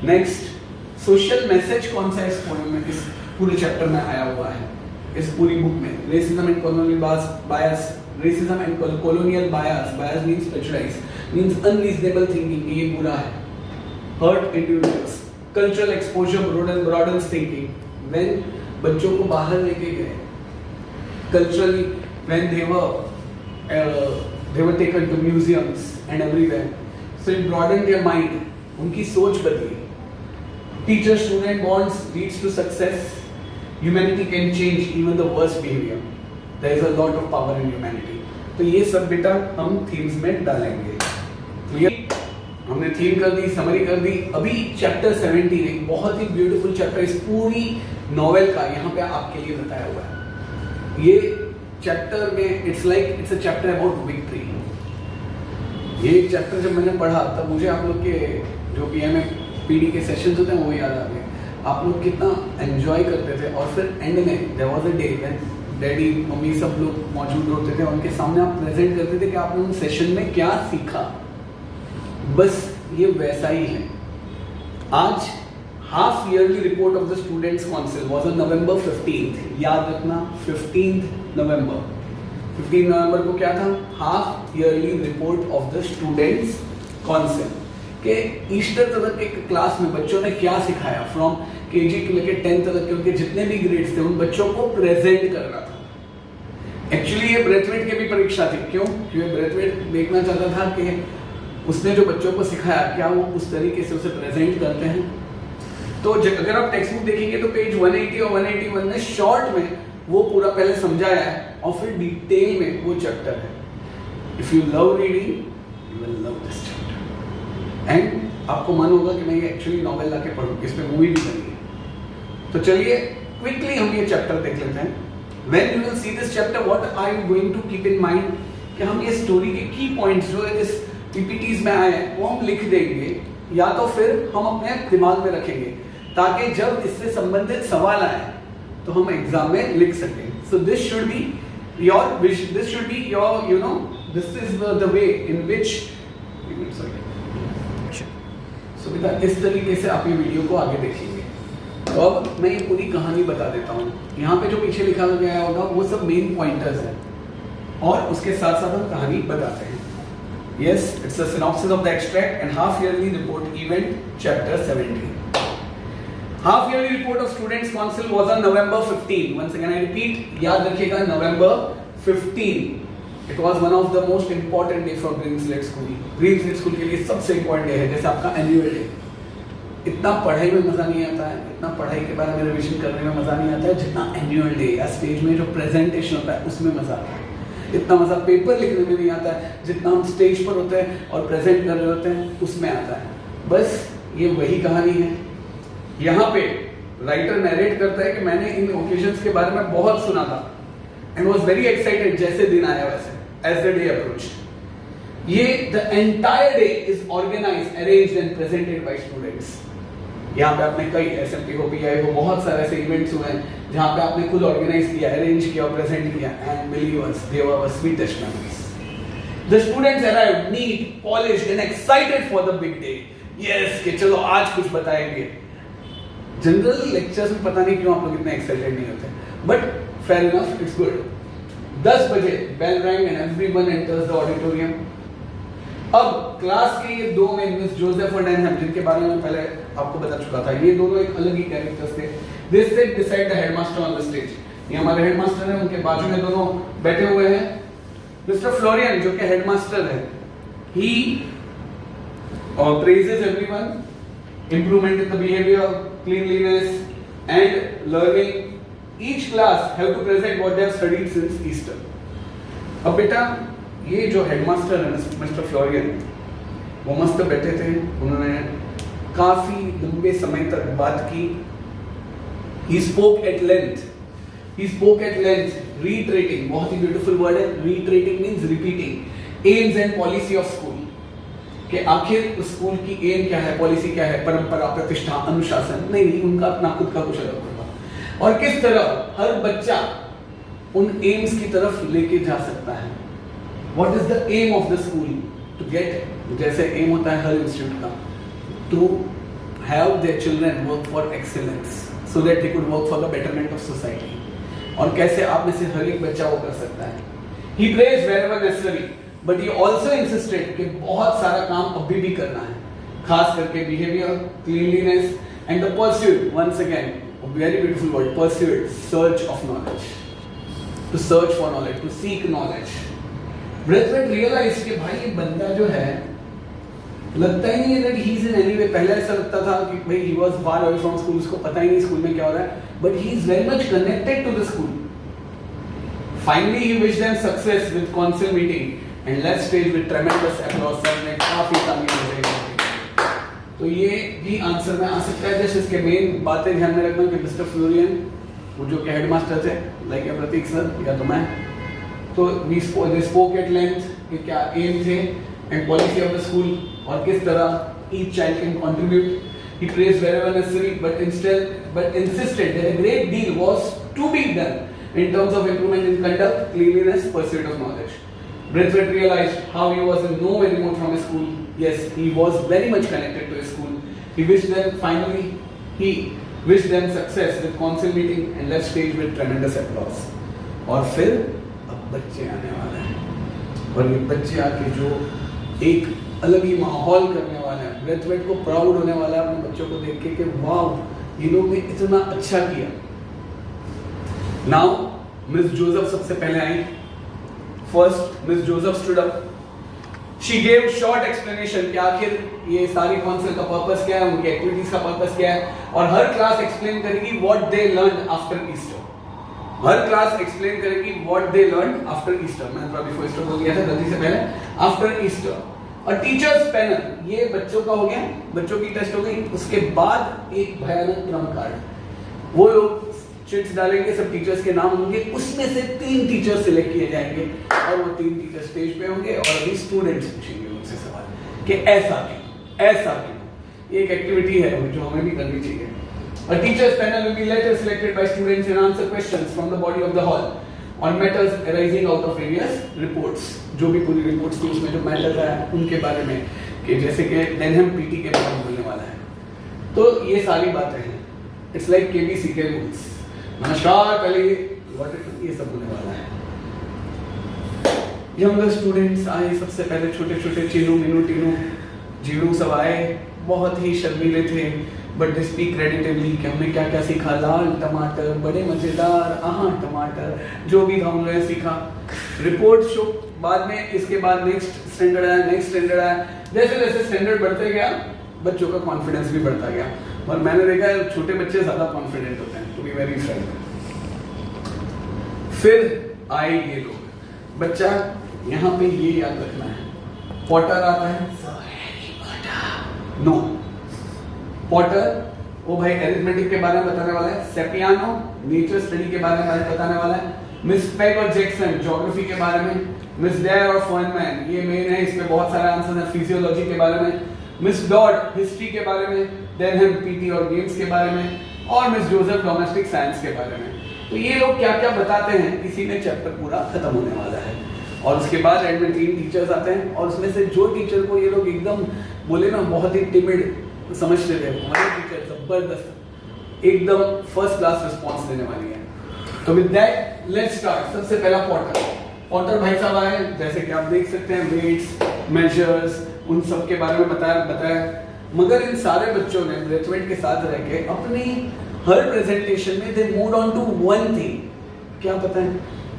नेक्स्ट, सोशल मैसेज कौन सा इस पोएम में, इस पूरे चैप्टर में आया हुआ है, इस पूरी बुक में? Racism and colonial bias, racism and colonial bias, bias means prejudice, means unreasonable thinking, ये बुरा है, hurt individuals, cultural exposure broadens thinking, when बच्चों को बाहर लेके गए culturally, when they were taken to museums and everywhere, so it broadened their mind, उनकी सोच बदली। Teacher student bonds leads to success। Humanity can change even the worst behavior। There is a lot of power in humanity। तो ये सब बेटा हम themes में डालेंगे। क्लियर? हमने थीम कर दी, समरी कर दी। अभी चैप्टर 17 एक बहुत ही ब्यूटीफुल चैप्टर इस पूरी नॉवेल का यहाँ पे आपके लिए बताया हुआ है। ये चैप्टर में it's a chapter about victory. ये चैप्टर जब मैंने पढ़ा तब मुझे आप लोग के जो PMA-PD के सेशंस होते हैं वो याद आ गए। आप लोग कितना एंजॉय करते थे और फिर एंड में there was a day when daddy mummy सब लोग मौजूद होते थे, उनके सामने आप प्रेजेंट करते थे कि आपने उन सेशन में क्या सीखा। बस ये वैसा ही है। आज half yearly report of the students council was on November 15th। याद रखना 15 नवंबर। 15 नवंबर को क्या था? Half yearly report of the students council के ईस्टर तक के क्लास में बच्चों ने क्या सिखाया, फ्रॉम KG के लेकर 10th तक के उनके जितने भी ग्रेड्स थे उन बच्चों को प्रेजेंट करना था। एक्चुअली ये ब्रेथवेट की भी परीक्षा थी। क्यों? क्योंकि ब्रेथवेट देखना चाहता था कि उसने जो बच्चों को सिखाया क्या वो उस तरीके से उसे प्रेजेंट करते हैं। तो अगर आप टेक्स्ट बुक देखेंगे तो पेज 180 और 181 में शॉर्ट में वो पूरा पहले समझाया है और फिर डिटेल में वो चैप्टर है। If you love reading you will love this chapter and आपको मन होगा कि मैं ये एक्चुअली नॉवेल लाके पढूं, इस पे मूवी भी बनी है। तो चलिए क्विकली हम ये चैप्टर देख लेते हैं। When you will see this chapter what are you going to keep in mind कि हम ये स्टोरी के की पॉइंट्स जो इस PPTs में आए हैं वो हम लिख देंगे या तो फिर हम अपने दिमाग में रखेंगे ताकि जब इससे संबंधित सवाल आए तो हम एग्जाम में लिख सकें। So this should be your this is the way in which so बेटा इस तरीके से आप ये वीडियो को आगे देखेंगे। तो अब मैं ये पूरी कहानी बता देता हूँ। यहाँ पे जो पीछे लिखा गया होगा वो सब मेन पॉइंटर्स हैं और उसके साथ साथ हम कहानी बताते हैं। Yes, it's a synopsis of the extract and half-yearly report event, chapter 17. Half-yearly report of Students' Council was on November 15. Once again, I repeat, याद रखिएगा November 15. It was one of the most important day for Greenslade School. Greenslade School के लिए सबसे important day है, जैसे आपका annual day. इतना पढ़ाई में मजा नहीं आता है, इतना पढ़ाई के बारे में रिविजन करने में मजा नहीं आता है जितना annual day या स्टेज में जो प्रेजेंटेशन होता है उसमें मजा आता है। इतना मजा पेपर लिखने में नहीं आता है जितना हम स्टेज पर होते हैं और प्रेजेंट कर रहे होते हैं उसमें आता है। बस ये वही कहानी है। यहाँ पे राइटर नरेट करता है कि मैंने इन ओकेजन्स के बारे में बहुत सुना था एंड वाज वेरी एक्साइटेड जैसे दिन आया वैसे एज द डे अप्रोच्ड। ये the entire day is organised, arranged and presented by students. यहाँ पे आपने कई SMP हो, PI हो, बहुत सारे ऐसे इवेंट्स हुए हैं जहाँ पे आपने खुद ऑर्गेनाइज किया, अरेंज किया और प्रेजेंट किया and believe us they were sweetest memories. The students arrived neat, polished and excited for the big day. Yes कि चलो आज कुछ बताएंगे। जनरल लेक्चर्स में पता नहीं क्यों आप लोग इतने एक्साइटेड नहीं होते, but fair enough, it's good. 10 बजे bell rang and everyone enters the auditorium. अब क्लास के ये दो में मिस जोसेफ और डैनहम जिनके बारे में पहले आपको बता चुका था, ये दोनों एक अलग ही कैरेक्टर्स थे। They sit beside the headmaster on the stage. ये हमारे हेडमास्टर हैं, उनके बाजू में दोनों बैठे हुए हैं। मिस्टर फ्लोरियन जो कि हेडमास्टर है, he praises everyone, improvement in the behavior, cleanliness and learning. Each class have to present what they have studied since Easter. अब बेटा ये जो हेडमास्टर है मिस्टर फ्लोरियन वो मस्त बैठे थे, उन्होंने काफी लंबे समय तक बात की। He spoke at length. Reiterating, बहुत ही beautiful word है। Reiterating means repeating. Aims and policy of school. कि आखिर स्कूल की एम क्या है, पॉलिसी क्या है, परंपरा, प्रतिष्ठा, अनुशासन। नहीं, उनका अपना खुद का कुछ अलग होगा और किस तरह हर बच्चा उन एम्स की तरफ लेके जा सकता है। What is the aim of the school? To get, जैसे एम होता है हर इंस्टीट्यूट का, to have their children work for excellence. So that they could work for the betterment of society. और कैसे आप में से हर एक बच्चा वो कर सकता है। He praised wherever necessary, but he also insisted कि बहुत सारा काम अभी भी करना है, खास करके behavior, cleanliness and the pursuit. Once again, a very beautiful word, pursuit, search of knowledge. To search for knowledge, to seek knowledge. Braithwaite realized कि भाई ये बंदा जो है लगता ही नहीं है that he is in any way, पहले ऐसा लगता था कि भाई he was far away from school, उसको पता ही नहीं स्कूल में क्या हो रहा है, but he is very much connected to the school. Finally, he wished them success with council meeting and left stage with tremendous applause. Sir ने काफी तालियां बजाई। तो ये भी आंसर में आ सकता है। जैसे इसके मेन बातें ध्यान में रखना कि मिस्टर फ्लोरियन, वो जो कि हेडमास्टर थे, लाइक ए प्रतीक सर या तो मैं, तो they spoke at length कि क्या एम थे and policy of the school और किस तरह each child can contribute. He praised wherever necessary, but insisted that a great deal was to be done in terms of improvement in conduct, cleanliness, pursuit of knowledge. Braithwaite realized how he was in no way remote from his school. Yes, he was very much connected to his school. He wished them success with council meeting and left stage with tremendous applause. और फिर अब बच्चे आने वाले हैं और ये बच्चे आके जो एक अलग ही माहौल करने वाले हैं। ब्रेथवेट को प्राउड होने वाला है अपने बच्चों को देख के कि वाह ये लोग ने इतना अच्छा किया। नाउ मिस जोसेफ सबसे पहले आई। First Miss Joseph stood up, she gave short explanation कि आखिर ये सारी काउंसिल का पर्पस क्या है, उनकी एक्टिविटीज का पर्पस क्या है, और हर क्लास एक्सप्लेन करेगी what they learn after Easter. हर क्लास एक्सप्लेन करेगी what they learn after Easter. मैंने थोड़ा बिफोर ईस्टर बोल दिया था गलती से पहले, आफ्टर ईस्टर। और टीचर्स पैनल, ये बच्चों का हो गया, बच्चों की टेस्ट हो गई। उसके बाद एक भयानक ट्रम्प कार्ड, वो लोग चिट्स डालेंगे, सब टीचर्स के नाम होंगे, उसमें से 3 टीचर सिलेक्ट किए जाएंगे और वो 3 टीचर स्टेज पे होंगे और अभी स्टूडेंट्स पूछेंगे उनसे सवाल कि ऐसा क्यों। ये एक एक्टिविटी है जो हमें भी करनी चाहिए। A teachers panel will be later selected by students and answer questions from the body of the hall on matters arising out of various reports. जो भी पूरी रिपोर्ट्स थी उसमें जो मैटर है उनके बारे में, कि जैसे कि डेनहम पीटी के बारे में बोलने वाला है। तो ये सारी बातें हैं। इट्स लाइक केबीसी के रूल्स। नमस्कार पहले ये सब होने वाला है। यंगर स्टूडेंट्स आए, सबसे पहले छोटे छोटे चीनू मीनू टीनू जीरू सब आए, बहुत ही शर्मीले थे, बट दे स्पीक क्रेडिटेबली कि हमने क्या क्या सीखा। लाल टमाटर, बड़े मजेदार, टमाटर, जो भी था उन्होंने सीखा। रिपोर्ट शो बाद में, इसके बाद नेक्स्ट स्टैंडर्ड आया। जैसे जैसे स्टैंडर्ड बढ़ते गया बच्चों का कॉन्फिडेंस भी बढ़ता गया, और मैंने देखा है छोटे बच्चे ज्यादा कॉन्फिडेंट होते हैं, टू बी वेरी फ्रैंक। फिर आए ये लोग। बच्चा यहाँ पे ये याद रखना है, पॉटर आता है, नो पॉटर वो भाई एरिथमेटिक के बारे में बताने वाला है, सेपियानो नेचर स्टडी के बारे में बताने वाला है, मिस पेग और जैक्सन ज्योग्राफी के बारे में, मिस डेयर और फर्नमैन ये मेन है, इसमें बहुत सारे आंसर हैं, फिजियोलॉजी के बारे में, मिस डॉड हिस्ट्री के बारे में, डेनहम पीटी और गेम्स के बारे में, और मिस जोसेफ डोमेस्टिक साइंस के बारे में। तो ये लोग क्या क्या बताते हैं, इसी में चैप्टर पूरा खत्म होने वाला है। और उसके बाद एंड में 3 टीचर्स आते हैं, और उसमें से जो टीचर को ये लोग एकदम बोले ना बहुत ही टिमिड समझते थे, हमारे टीचर जबरदस्त एकदम फर्स्ट क्लास रिस्पांस देने वाली है। तो विद दैट लेट्स स्टार्ट। सबसे पहला पॉटर भाई साहब आए, जैसे कि आप देख सकते हैं वेट्स मेजर्स उन सब के बारे में बताया। मगर इन सारे बच्चों ने ब्रेथवेट के साथ रह के अपनी हर प्रेजेंटेशन में they moved on to one thing. क्या पता है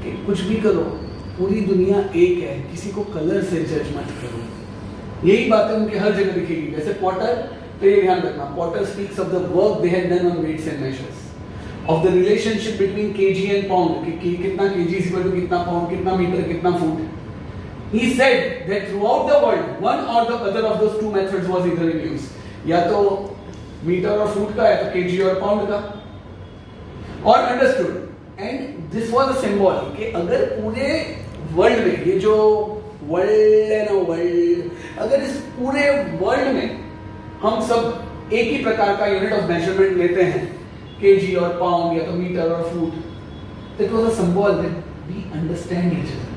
कि कुछ भी करो पूरी दुनिया एक है, किसी को कलर से जज मत करो। यही बातें उनके हर जगह दिखेगी। जैसे पॉटर, तो ये ध्यान रखना, Potter speaks of the work they had done on weights and measures, of the relationship between KG and pound, कि कितना केजी इज इक्वल टू कितना पाउंड, कितना मीटर कितना foot. He said that throughout the world, one or the other of those 2 methods was either in use. या तो metre और foot का, या तो केजी और पाउंड का। और understood, and this was a symbol कि अगर पूरे वर्ल्ड में, ये जो वर्ल्ड है ना, अगर इस पूरे वर्ल्ड में हम सब एक ही प्रकार का यूनिट ऑफ मेजरमेंट लेते हैं, केजी और पाउंड या तो मीटर और foot, that was a symbol that we understand each other.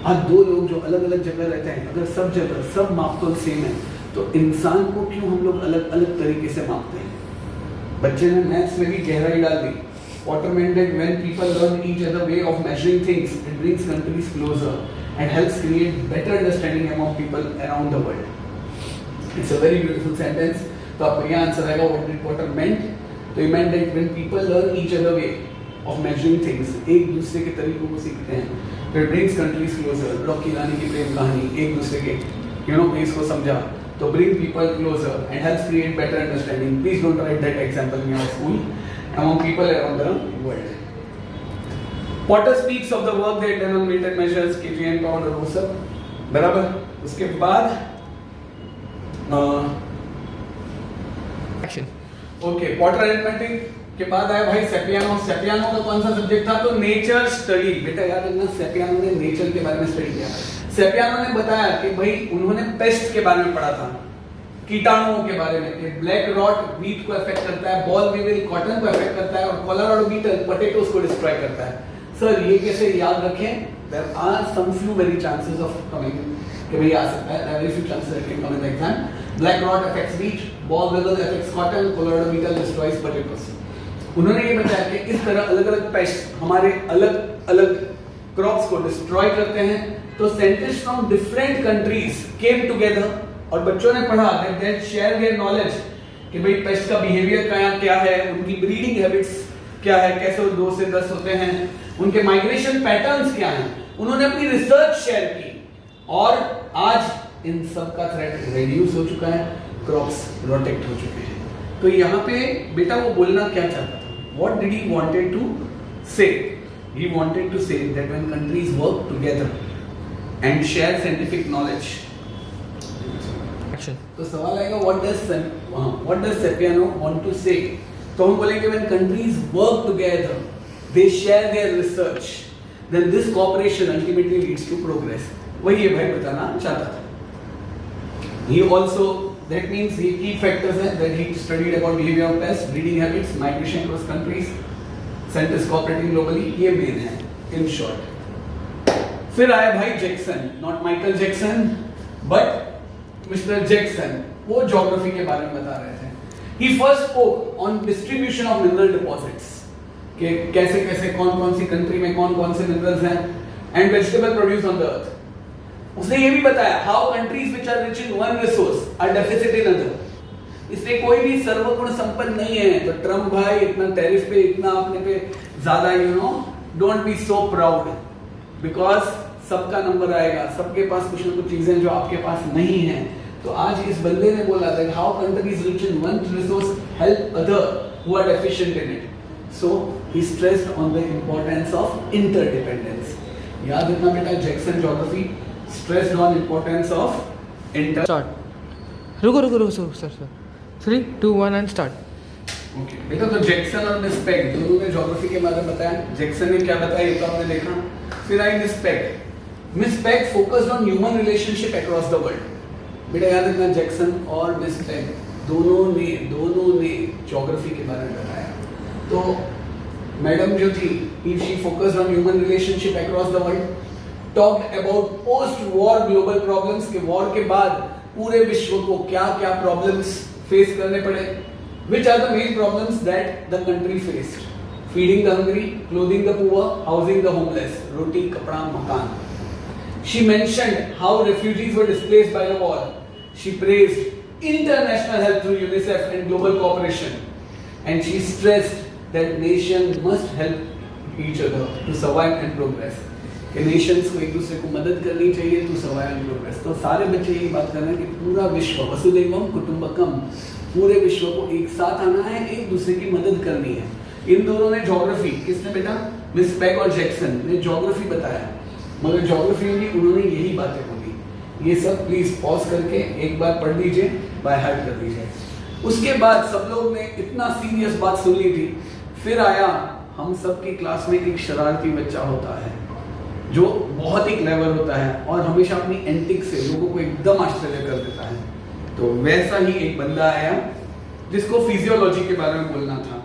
आज 2 लोग जो अलग अलग जगह रहते हैं, अगर सब जगह सब मापतोल सेम है, तो इंसान को क्यों हम लोग अलग अलग तरीके से मापते हैं। बच्चे ने मैथ्स में भी गहराई डाल दी। Potter meant that when people learn each other way of measuring things, it brings countries closer and helps create better understanding among people around the world. It's a very beautiful sentence. तो आपका यह answer आएगा what did Potter meant? तो he meant that when people learn each other way of measuring things, एक दूसरे के तरीकों को सीखते हैं, तो it brings countries closer. Block की रानी की प्रेम कहानी, एक दूसरे के पेस को समझा, तो bring people closer and helps create better understanding. Please don't write that example in your school among people around the world. Potter speaks of the work they done on weighted measures, kg and pound और वो सब बराबर. उसके बाद action. Okay, Potter arithmetic के बाद आया भाई सेपियानो. सेपियानो का कौन सा सब्जेक्ट था? तो नेचर स्टडी. बेटा याद रखना, सेपियानो ने नेचर के बारे में स्टडी किया. सेपियानो ने बताया कि भाई उन्होंने पेस्ट के बारे में पढ़ा था, कीटाणुओं के बारे में, कि ब्लैक रॉट व्हीट को अफेक्ट करता है, बॉल वीविल कॉटन को अफेक्ट करता है और कोलोराडो बीटल पोटैटोस को डिस्ट्रॉय करता है. सर ये कैसे याद रखें? There are some few very chances of coming, कि भाई आ सकता है, very few chances that can come in the exam. Black rot affects wheat, boll weevil affects cotton, Colorado beetle destroys potatoes. उन्होंने ये बताया कि इस तरह अलग-अलग पेस्ट हमारे अलग-अलग क्रॉप्स को डिस्ट्रॉय करते हैं. तो scientist from different countries came together और बच्चों ने पढ़ा दैट शेयर देयर नॉलेज कि भाई पेस्ट का बिहेवियर क्या है, उनकी ब्रीडिंग हैबिट्स क्या है, कैसे वो 2 से 10 होते हैं, उनके माइग्रेशन पैटर्न्स क्या हैं. उन्होंने अपनी रिसर्च शेयर की और आज इन सब का थ्रेट रिड्यूस हो चुका है, क्रॉप्स प्रोटेक्ट हो चुके हैं. तो यहाँ पे बेटा वो बोलना क्या चाहता था? What did he wanted to say? He wanted to say that when countries work together and share scientific knowledge. Action. तो सवाल आएगा what does Sepiano want to say? तो हम बोलेंगे when countries work together, they share their research, then this cooperation ultimately leads to progress. वही ये भाई बताना चाहता था. He also, that means he key factors हैं that he studied about behavior of pests, breeding habits, migration across countries, scientists cooperating globally. ये main है in short. फिर आया भाई Jackson, not Michael Jackson but mister Jackson. वो geography के बारे में बता रहे थे. He first spoke on distribution of mineral deposits, कि कैसे कैसे कौन-कौन सी कंट्री में कौन-कौन से मिनरल्स हैं, and vegetable produce on the earth. उसने ये भी बताया how countries which are rich in one resource are deficit in other. इसलिए कोई भी सर्वगुण संपन्न नहीं है. तो ट्रम्प भाई इतना टैरिफ पे, इतना अपने पे ज्यादा, don't be so proud, because सबका नंबर आएगा, सबके पास कुछ ना कुछ चीजें जो आपके पास नहीं है. तो आज इस बंदे ने बोला था how countries rich in one resource help other who are deficient in it. So he stressed on the importance of interdependence. याद रखना बेटा, Jackson geography stressed on importance of start. रुको सर. 3, 2, 1 and start. ओके बेटा, तो Jackson और miss peg दोनों ने geography के बारे में बताया. जैक्सन ने क्या बताया ये तो आपने देखा. फिर I miss peg. Miss peg focused on human relationship across the world. बेटा याद रखना, जैक्सन और मिस पेग दोनों ने ज्योग्राफी के बारे में बताया. तो मैडम जो थी, she focused on human relationship across the world, talked about post war global problems, के वॉर के बाद पूरे विश्व को क्या क्या प्रॉब्लम्स फेस करने पड़े. Which are the main problems that the country faced? Feeding the hungry, clothing the poor, housing the homeless, roti kapda makaan. She mentioned how refugees were displaced by the war. She praised international help through UNICEF and global cooperation, and she stressed that nations must help each other to survive and progress. कि nations को एक दूसरे को मदद करनी चाहिए to survive and progress. तो सारे बच्चे यही बात कर रहे हैं कि पूरा विश्व वसुदैवम कुटुंबकम, पूरे विश्व को एक साथ आना है, एक दूसरे की मदद करनी है. इन दोनों ने ज्योग्राफी, किसने बेटा? मिस पेग और जैक्सन ने ज्योग्राफी बताया, मगर ज्योग्राफी में भी उन्होंने यही बातें बोली. ये सब प्लीज पॉज करके एक बार पढ़ लीजिए, बाय हार्ट कर लीजिए. उसके बाद सब लोग ने इतना सीरियस बात सुन ली थी. फिर आया, हम सब की क्लास में एक शरारती बच्चा होता है जो बहुत ही क्लेवर होता है और हमेशा अपनी एंटिक से लोगों को एकदम आश्चर्य कर देता है. तो वैसा ही एक बंदा आया जिसको फिजियोलॉजी के बारे में बोलना था,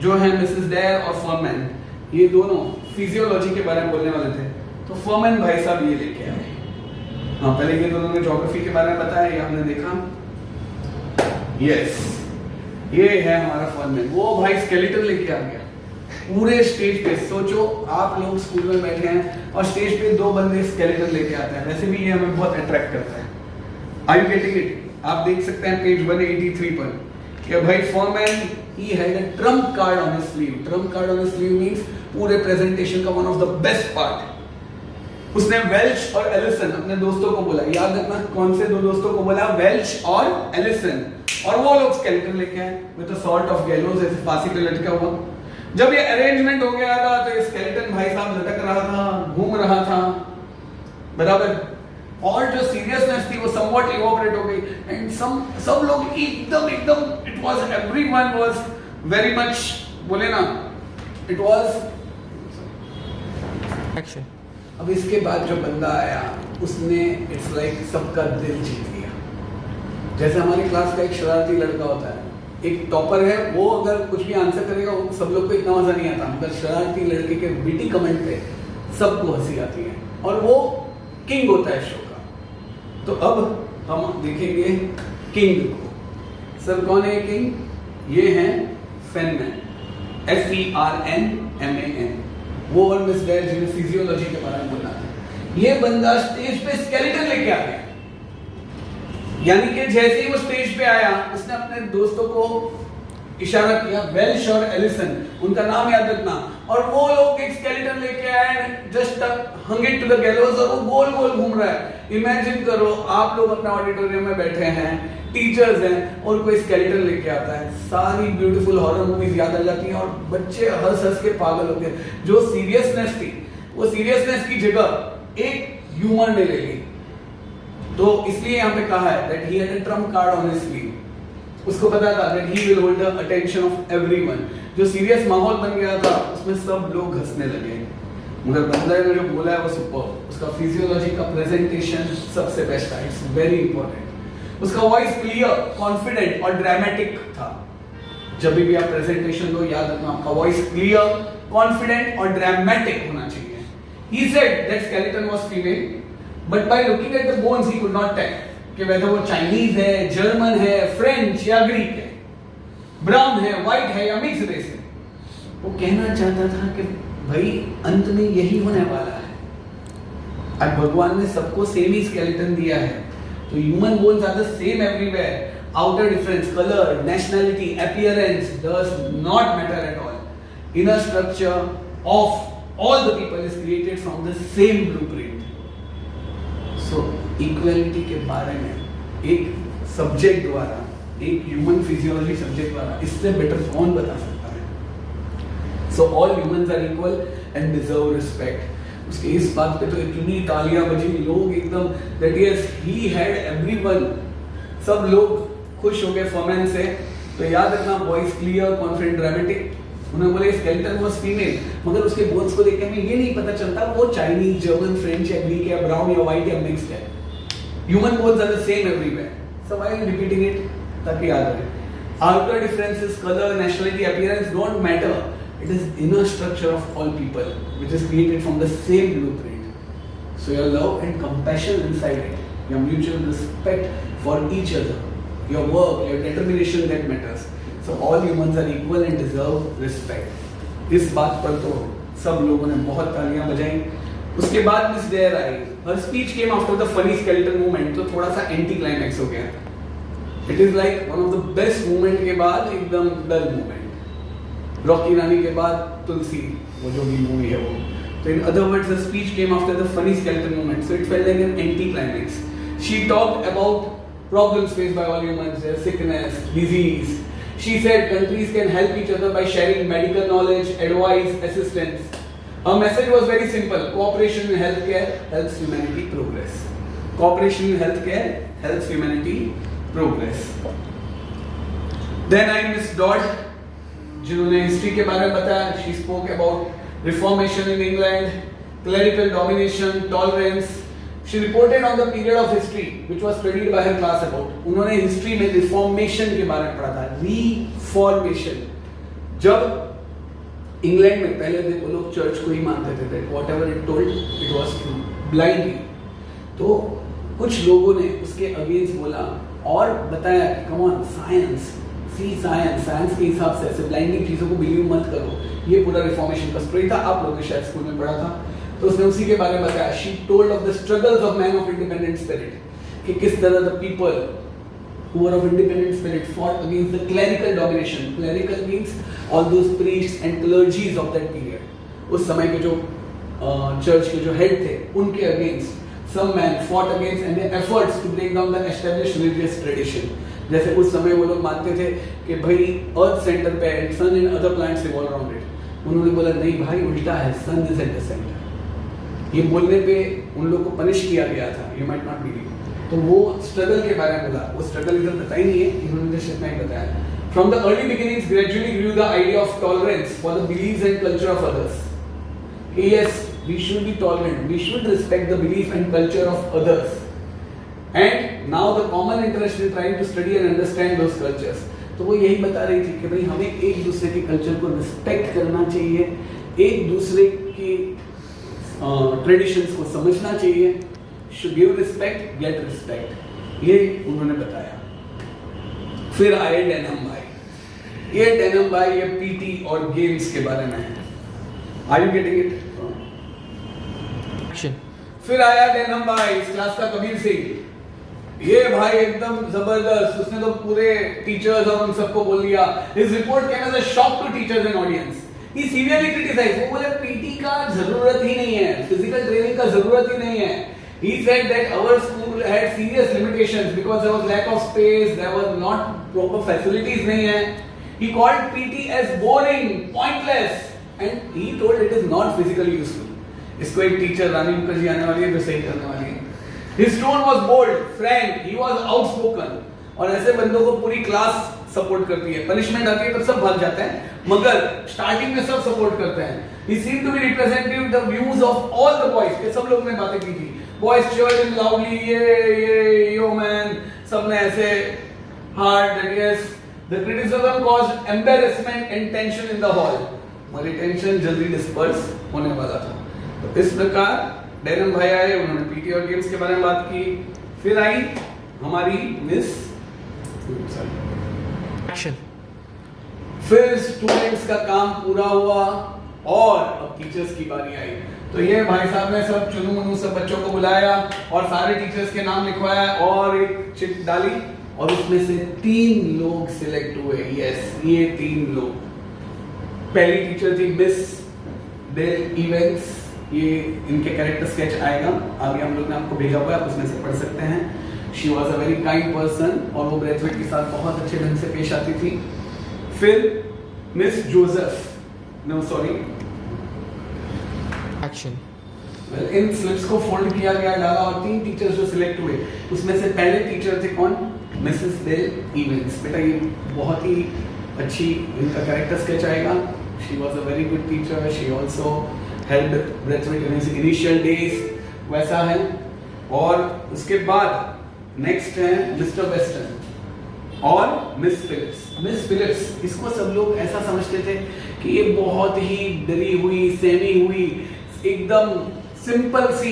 जो है मिसेस डेयर और फॉरमैन. ये दोनों फिजियोलॉजी के बारे में बोलने वाले थे. तो फॉरमैन भाई साहब ये लेके आए. हाँ, पहले ये दोनों ने ज्योग्राफी के बारे में बताया, ये हमने देखा. यस, ये है हमारा फॉरमैन. वो भाई स्केलेटन लेके आ गया पूरे स्टेज पे. सोचो आप लोग स्कूल में बैठे हैं और स्टेज पे 2 बंदे स्केलेटन लेके आते हैं. वैसे भी ये हमें बहुत अट्रैक्ट करता है. Are you getting it? आप देख सकते हैं पेज 183 पर कि भाई Foreman he had a trump card on his sleeve. Trump card on his sleeve means पूरे प्रेजेंटेशन का one of the best part. उसने वेल्च और एलिसन अपने दोस्तों को बोला. याद रखना, कौन से 2 दोस्तों को बोला? वेल्च और एलिसन. और वो लोग स्केलेटन लेके आए विद अ सॉर्ट ऑफ गैलोज, ऐसे फांसी पे लटका हुआ. जब ये अरेंजमेंट हो गया था तो ये स्केलेटन भाई साहब लटक रहा था, घूम रहा था, बराबर, और जो सीरियसनेस थी वो समवॉट इवोपरेट हो गई एंड सब लोग एकदम it was everyone was very much, बोले ना, इट वाज एक्शन। अब इसके बाद जो बंदा आया उसने इट्स लाइक सबका दिल जीत लिया। जैसे हमारी क्लास का एक शरारती लड़का होता है, एक टॉपर है, वो अगर कुछ भी आंसर करेगा वो सब लोग को इतना मजा नहीं आता, मगर शरारती लड़के के विटी कमेंट पे सबको हंसी आती है और वो किंग होता है शो का। तो अब हम देखेंगे किंग को। सर कौन है किंग? ये हैं फेनमैन, FERNMAN, वो और मिस डेयर जिन्हें फिजियोलॉजी के बारे में बोलना था। ये बंदा स्टेज पे स्केलेटन लेके आ गया, यानी कि जैसे ही वो स्टेज पे आया उसने अपने दोस्तों को इशारा किया, वेल्श और एलिसन, उनका नाम याद रखना, और वो लोग एक स्केलेटन लेके आए, just hung it to the gallows, और वो गोल गोल घूम रहा है। इमेजिन करो आप लोग अपना ऑडिटोरियम में बैठे हैं, टीचर्स हैं, और कोई स्केलेटन लेके आता है, सारी ब्यूटीफुल हॉरर मूवीज याद आ जाती हैं और बच्चे हंस हंस के पागल हो गए। जो सीरियसनेस थी वो सीरियसनेस की जगह एक ह्यूमर ने ले ली। तो इसलिए यहाँ पे कहा है that he had a trump card on his sleeve. उसको पता था that he will hold the attention of everyone. जो सीरियस माहौल बन गया था उसमें सब लोग हंसने लगे, मगर बंदा ने जो बोला है वो सुपर। उसका फिजियोलॉजी का प्रेजेंटेशन सबसे बेस्ट था, इट्स वेरी इंपॉर्टेंट। उसका वॉइस क्लियर, कॉन्फिडेंट और ड्रामेटिक था। जब भी आप प्रेजेंटेशन दो याद रखना आपका वॉइस क्लियर, कॉन्फिडेंट और ड्रामेटिक होना चाहिए। He said that skeleton was female, but by looking at the bones he could not tell कि whether वो चाइनीज है, जर्मन है, फ्रेंच या ग्रीक है, ब्राउन है, व्हाइट है या मिक्स रेस है। वो कहना चाहता था कि भाई अंत में यही होने वाला है। अब भगवान ने सबको सेम ही स्केलेटन दिया है, तो human bones are the same everywhere. Outer difference, colour, nationality, appearance does not matter at all. Inner structure of all the people is created from the same blueprint. So equality के बारे में एक subject द्वारा, एक human physiology subject द्वारा इससे better कौन बता सकता है? So all humans are equal and deserve respect. उसके इस बात पे तो इतनी तालियां बजी, लोग एकदम that yes he had everyone, सब लोग खुश हो गए फॉर्मेन से। तो याद रखना वॉइस क्लियर, कॉन्फिडेंट, ड्रामेटिक। उन्होंने बोले स्केलेटन वाज फीमेल, मगर उसके बोन्स को देख के हमें ये नहीं पता चलता वो चाइनीज, जर्मन, फ्रेंच या ग्रीक या ब्राउन या व्हाइट या मिक्स्ड है। Human bones are the same everywhere. So I am repeating it ताकि याद रहे। Outer differences, colour, nationality, appearance don't matter, it is inner structure of all people which is created from the same blueprint. So your love and compassion inside it, your mutual respect for each other, your work, your determination that matters. So all humans are equal and deserve respect. इस बात पर तो सब लोगों ने बहुत तालियां बजाई। उसके बाद miss dare I, her speech came after the funny skeleton movement, तो थोड़ा सा एंटी क्लाइमैक्स हो गया। It is like one of the best movement के बाद एकदम डल मूवमेंट। रॉकी रानी के बाद तुलसी, वो जो भी मूवी है वो। So in other words, the speech came after the funny skeleton movement, so it felt like an anti climax. She talked about problems faced by all humans, their sickness, disease. She said countries can help each other by sharing medical knowledge, advice, assistance. Her message was very simple: cooperation in healthcare helps humanity progress. Cooperation in healthcare helps humanity progress. Then I Miss Dodd, जिन्होंने history के बारे में बताया, she spoke about reformation in England, clerical domination, tolerance. She reported on the period of history which was studied by her class about. उन्होंने history में reformation के बारे में पढ़ा था। रिफॉर्मेशन, जब इंग्लैंड में पहले देखो लोग चर्च को ही मानते थे, whatever it told it was true, blindly। तो कुछ लोगों ने उसके अगेंस्ट बोला और बताया कि come on science, see science, science के हिसाब से ऐसे ब्लाइंडली चीजों को बिलीव मत करो। ये पूरा रिफॉर्मेशन का स्टोरी था, आप लोगों ने शायद स्कूल में पढ़ा था। तो उसने उसी के बारे में बताया। She told of the struggles of men of independent spirit, कि किस तरह the people who were of independent spirit fought against the clerical domination. Clerical means all those priests and clergies of that period. उस समय के जो church के जो head थे उनके against some men fought against and their efforts to bring down the established religious tradition. जैसे उस समय वो लोग मानते थे कि भाई अर्थ सेंटर पे sun and other planets revolve around it, उन्होंने बोला नहीं भाई उल्टा है, sun is at the center. ये बोलने पे उन लोगों को पनिश किया गया था, यू माइट नॉट बिलीव। तो वो स्ट्रगल के बारे में बोला, वो स्ट्रगल इधर बताई नहीं है, इन्होंने जस्ट इतना ही बताया। From the early beginnings, gradually grew the idea of tolerance for the beliefs and culture of others. Yes, we should be tolerant. We should respect the belief and culture of others. And now the common interest in trying to study and understand those cultures. तो वो यही बता रही थी कि भाई हमें एक दूसरे के कल्चर को रिस्पेक्ट करना चाहिए, एक दूसरे की ट्रेडिशंस को समझना चाहिए। Should give respect, get respect. ये उन्होंने बताया। फिर आए डेनम भाई। ये डेनम भाई ये पीटी और गेम्स के बारे में है। Are you getting it? Action. फिर आया डेनम भाई, इस क्लास का कबीर सिंह। ये भाई एकदम जबरदस्त, उसने तो पूरे टीचर्स और उन सबको बोल दिया। His report came as a shock to teachers and audience. He severely criticized. वो बोले पीटी का जरूरत ही नहीं है, फिजिकल ट्रेनिंग का जरूरत ही नहीं है। He said that our school had serious limitations because there was lack of space, there were not proper facilities नहीं है। He called PT as boring, pointless, and he told it is not physically useful. इसको एक teacher रानी मुखर्जी आने वाली है जो सही करने वाली है। His tone was bold, frank, he was outspoken, और ऐसे बंदों को पूरी क्लास सपोर्ट करती है। पनिशमेंट आती है तब सब भाग जाते हैं, मगर स्टार्टिंग में सब सपोर्ट करते हैं। He seemed to be representing the views of all the boys, के सब लोग ने बातें की थी। Boys cheered him loudly, yo man, सबने ऐसे hard that yes, the criticism caused embarrassment and tension in the hall. हमारी टेंशन जल्दी डिस्पर्स होने वाला था। तो इस प्रकार डेनम भाई आए, उन्होंने पीटी और गेम्स के बारे में बात की। फिर आई हमारी मिस Action. फिर स्टूडेंट्स का काम पूरा हुआ और अब टीचर्स की बारी आई। तो ये भाई साहब ने सब चुनू मुनू सब बच्चों को बुलाया और सारे टीचर्स के नाम लिखवाया और एक चिट डाली और उसमें से 3 लोग सिलेक्ट हुए। यस, ये 3 लोग। पहली टीचर थी मिस डेल इवेंट्स। ये इनके कैरेक्टर स्केच आएगा आगे, हम लोग ने आपको भेजा हुआ है, आप उसमें से पढ़ सकते हैं। She was a very kind person और वो ब्रेथवेट के साथ बहुत अच्छे ढंग से पेश आती थी। फिर Miss Joseph, no sorry, Action. इन स्लिप्स को फोल्ड किया गया, डाला और 3 टीचर्स जो सिलेक्ट हुए उसमें से पहले टीचर थे कौन? Mrs Dale Evans. बेटा ये बहुत ही अच्छी इनका कैरेक्टर स्केच आएगा। She was a very good teacher, she also helped Braithwaite in his initial days, वैसा है। और उसके बाद नेक्स्ट है मिस्टर वेस्टर्न और मिस फिलिप्स। मिस फिलिप्स, इसको सब लोग ऐसा समझते थे कि ये बहुत ही डरी हुई, सहमी हुई, एकदम सिंपल सी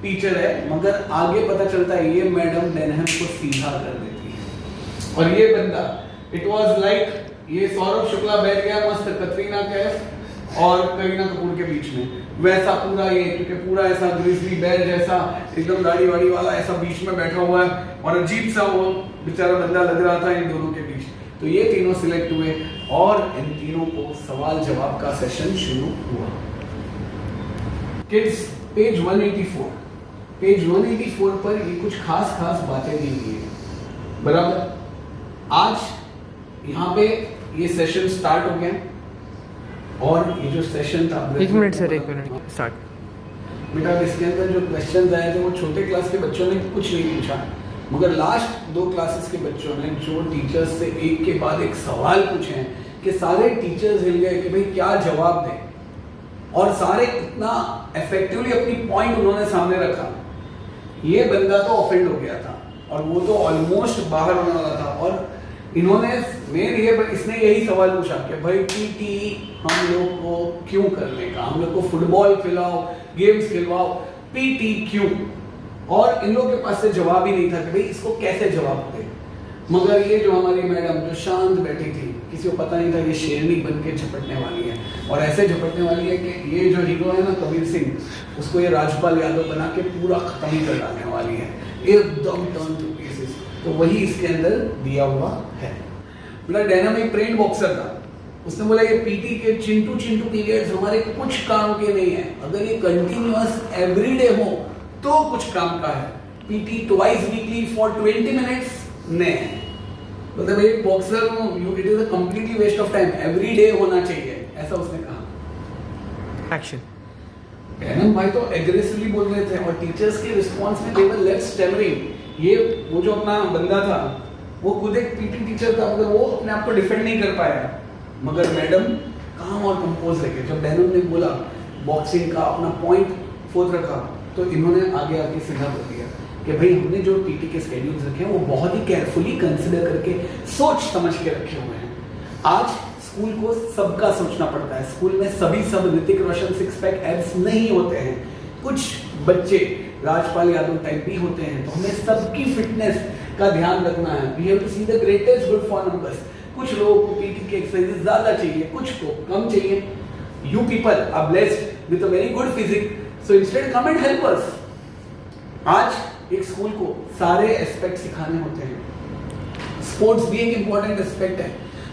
टीचर है, मगर आगे पता चलता है ये मैडम डेनहम को सीधा कर देती है। और ये बंदा, इट वाज लाइक ये सौरभ शुक्ला बैठ गया मस्त कतरीना कैफ और करीना कपूर के बीच में, वैसा पूरा ये, क्योंकि पूरा ऐसा ग्रिजली बैर जैसा एकदम दाढ़ी वाड़ी वाला ऐसा बीच में बैठा हुआ है और अजीब सा वो बेचारा बंदा लग रहा था इन दोनों के बीच। तो ये तीनों सिलेक्ट हुए और इन तीनों को सवाल जवाब का सेशन शुरू हुआ। किड्स, पेज 184, पेज 184 पर ये कुछ खास बातें दी हुई है, बराबर। आज यहाँ पे ये सेशन स्टार्ट हो गया और ये जो सेशन था, 1 मिनट सर, 1 मिनट स्टार्ट। बेटा इसके अंदर जो क्वेश्चंस आए थे वो छोटे क्लास के बच्चों ने कुछ नहीं पूछा, मगर लास्ट 2 क्लासेस के बच्चों ने जो टीचर्स से एक के बाद एक सवाल पूछे हैं कि सारे टीचर्स हिल गए कि भाई क्या जवाब दें, और सारे इतना इफेक्टिवली अपनी पॉइंट उन्होंने सामने रखा। ये बंदा तो ऑफेंड हो गया था और वो तो ऑलमोस्ट बाहर होने वाला था, और इन्होंने इसने यही सवाल पूछा कि भाई पीटी हम लोग को क्यों करने का, हम लोग को फुटबॉल खिलाओ, गेम्स खिलवाओ, पीटी क्यों? और इन लोगों के पास से जवाब ही नहीं था कि भाई इसको कैसे जवाब दे। मगर ये जो हमारी मैडम जो शांत बैठी थी, किसी को पता नहीं था ये शेरनी बन के झपटने वाली है, और ऐसे झपटने वाली है कि ये जो हीरो है ना कबीर सिंह, उसको ये राजपाल यादव बना के पूरा खत्म ही कर डालने वाली है, एकदम टर्न टू पीसेस। तो वही इसके अंदर दिया हुआ है। बोला डेनम एक ट्रेंड बॉक्सर था, उसने बोला ये पीटी के चिंटू पीरियड्स हमारे कुछ काम के नहीं है, अगर ये कंटिन्यूअस एवरीडे हो तो कुछ काम का है। PT twice weekly for 20 minutes नहीं, मतलब एक boxer it is a completely waste of time, every day होना चाहिए, ऐसा उसने कहा। एक्शन। एनम भाई तो एग्रेसिवली बोल रहे थे और टीचर्स के रिस्पांस में दे वर लेफ्ट स्टैमरिंग। ये वो जो अपना बंदा था वो खुद एक पीटी टीचर था, मगर वो अपने आप को डिफेंड नहीं कर पाया। मगर मैडम काम और कंपोज रखे। जब डेनम ने बोला बॉक्सिंग का अपना पॉइंट फोर्थ रखा तो इन्होंने आगे आके सीधा बोल दिया कि भाई हमने जो पीटी के स्केड्यूल्स रखे हैं वो बहुत ही केयरफुली कंसिडर करके सोच समझ के रखे हुए हैं। आज स्कूल को सबका सोचना पड़ता है। स्कूल में सभी सब Hrithik Roshan six pack abs नहीं होते हैं। कुछ बच्चे राजपाल यादव टाइप भी होते हैं, तो हमें सबकी फिटनेस का ध्यान रखना है। We have to see the greatest good for numbers. कुछ लोगों को पीटी की एक्सरसाइजेस ज्यादा चाहिए, कुछ को कम चाहिए। You people are blessed with a very good physique, so instead come and help us. आज एक स्कूल को सारे एस्पेक्ट सिखाने होते हैं। स्पोर्ट्स भी एक इंपॉर्टेंट एस्पेक्ट है,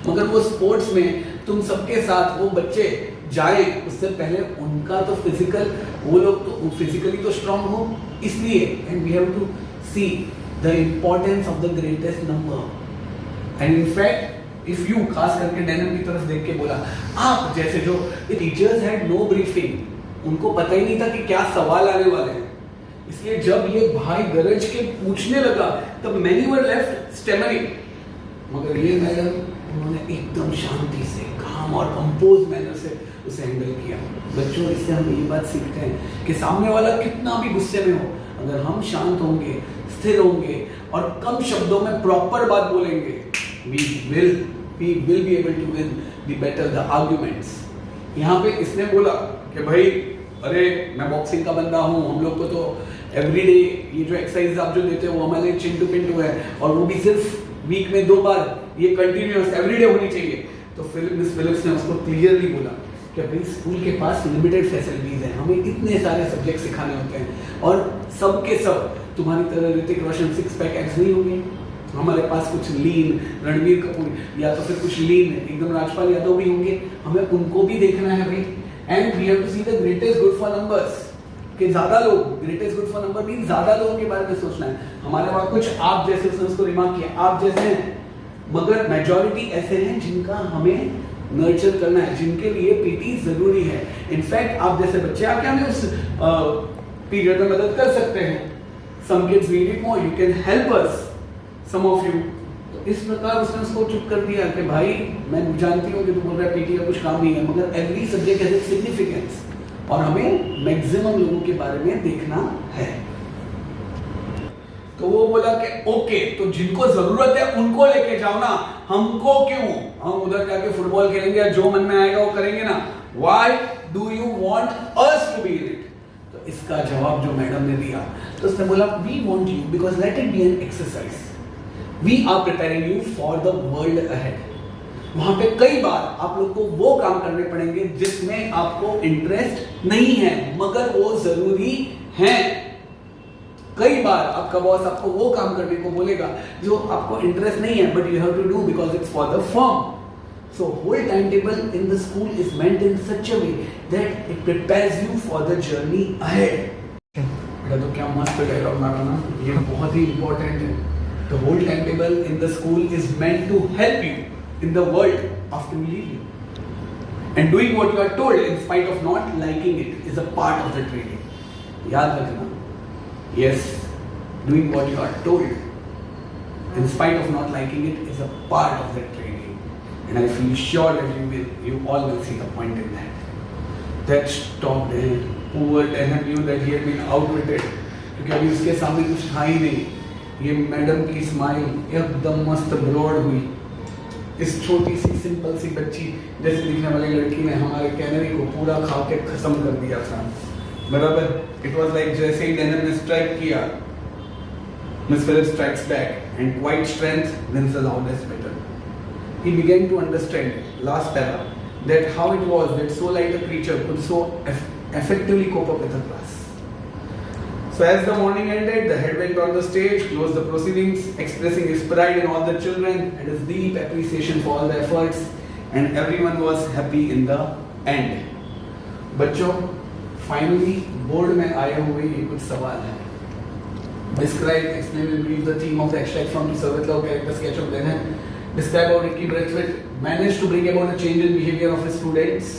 मगर वो स्पोर्ट्स में तुम सबके साथ वो बच्चे जाए उससे पहले उनका तो फिजिकल, वो लोग तो फिजिकली तो स्ट्रांग हो, इसलिए and we have to see the importance of the greatest number. And in fact if you, खास करके डेनम की तरफ देख के बोला, आप जैसे जो टीचर्स हैड नो ब्रीफिंग, उनको पता ही नहीं था कि क्या सवाल आने वाले हैं। इसलिए जब ये भाई गरज के पूछने लगा तब मैनी वर लेफ्ट स्टैमरिंग, मगर ये मैडम उन्होंने एकदम शांति से, काम और कंपोज मैनर से उसे हैंडल किया। बच्चों, इससे हम ये बात सीखते हैं कि सामने वाला कितना भी गुस्से में हो, अगर हम शांत होंगे, स्थिर होंगे और कम शब्दों में प्रॉपर बात बोलेंगे, we will be able to win the battle, the arguments। यहाँ पे इसने बोला कि भाई अरे मैं बॉक्सिंग का बंदा हूँ, हम लोग को तो एवरीडे ये जो एक्सरसाइज आप जो देते हो वो हमारे चिंटू पिंटू है, और वो भी सिर्फ वीक में 2 बार, ये कंटिन्यूअस एवरीडे होनी चाहिए। तो मिस फिलिप्स ने उसको क्लियरली बोला कि भाई स्कूल के पास लिमिटेड फैसिलिटीज हैं, हमें इतने सारे सब्जेक्ट सिखाने होते हैं और सब के सब तुम्हारी तरह Hrithik Roshan six pack abs नहीं होंगे। हमारे पास कुछ लीन रणबीर कपूर या तो फिर कुछ लीन एकदम राजपाल यादव भी होंगे, हमें उनको भी देखना है भाई। And we have to see the greatest good for numbers, कि ज्यादा लोग, ग्रेटेस्ट गुड फॉर नंबर भी ज्यादा लोगों के बारे में सोचना है। हमारे वहां कुछ आप जैसे, उसने उसको रिमार्क किया, आप जैसे हैं, मगर मेजॉरिटी ऐसे हैं जिनका हमें नर्चर करना है, जिनके लिए पीटी जरूरी है। इनफैक्ट आप जैसे बच्चे आके हमें उस पीरियड में मदद कर सकते हैं। Some kids need it more, you can help us, some of you. तो इस प्रकार उसने उसको चुप कर दिया कि भाई मैं जानती हूँ कि तू बोल रहा है पीटी का कुछ काम नहीं है, मगर every subject has its significance और हमें मैक्सिमम लोगों के बारे में देखना है। तो वो बोला कि ओके, तो जिनको जरूरत है उनको लेके जाओ ना, हमको क्यों, हम उधर जाके फुटबॉल खेलेंगे, जो मन में आएगा वो करेंगे ना। Why do you want us to be in it? तो इसका जवाब जो मैडम ने दिया, तो उसने बोला we want you because let it be an exercise. We are preparing you for the world ahead. वहां पे कई बार आप लोग को वो काम करने पड़ेंगे जिसमें आपको इंटरेस्ट नहीं है, मगर वो जरूरी है। कई बार आपका बॉस आपको वो काम करने को बोलेगा जो आपको इंटरेस्ट नहीं है, but you have to do because it's for the firm. So whole timetable in the school is meant in such a way that it prepares you for the journey ahead. बेटा तो क्या मस्त dialogue मारा ना, ये बहुत ही important है। The whole timetable in the school is meant to help you in the world after you leave you. And doing what you are told in spite of not liking it is a part of the training. याद रखना, yes, doing what you are told in spite of not liking it is a part of the training. And I feel sure that you all will see the point in that. That stopped him. Poor Denham knew that he had been outwitted. क्योंकि अभी उसके सामने कुछ था ही नहीं। ये madam की smile एकदम मस्त ब्रॉड हुई। इस छोटी सी सिंपल सी बच्ची जैसे दिखने वाली लड़की ने हमारे कैनरी को पूरा खा के खत्म कर दिया था। बराबर, इट वॉज लाइक जैसे ही डेनम ने स्ट्राइक किया, Miss Phillips strikes back and quite strength wins the loudest battle. He began to understand, last para, that how it was that so light a creature could so effectively cope up with her class. So as the morning ended, the head went on the stage, closed the proceedings, expressing his pride in all the children and his deep appreciation for all the efforts, and everyone was happy in the end. बच्चों, finally board में आए हुए ये कुछ सवाल हैं। Describe, explain and brief the theme of the extract from the Savitlao character sketch of Denham. Describe how Ricky Braithwaite managed to bring about a change in behavior of his students.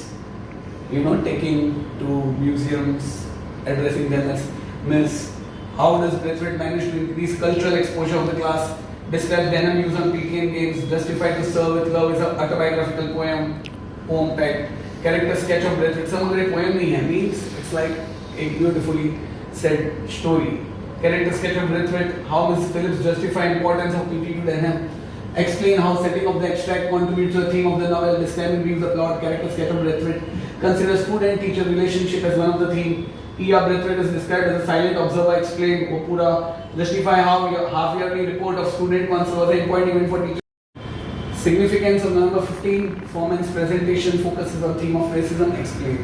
taking to museums, addressing them as Miss. How does Braithwaite manage to increase cultural exposure of the class? Describe Denham use on PTN games. Justify to serve with love is an autobiographical poem type. Character sketch of Braithwaite. समग्र poem नहीं है, means it's like a beautifully said story. Character sketch of Braithwaite. How Mrs. Phillips justify importance of PT to Denham. Explain how setting of the extract contributes to the theme of the novel. Describe and brief the plot. Character sketch of Braithwaite. Consider student-teacher relationship as one of the theme. E.R. Braithwaite is described as a silent observer. Explain वो पूरा. Justify how half-yearly report of student council was an important event for teachers. Significance of number 15 performance presentation focuses on theme of racism. Explain.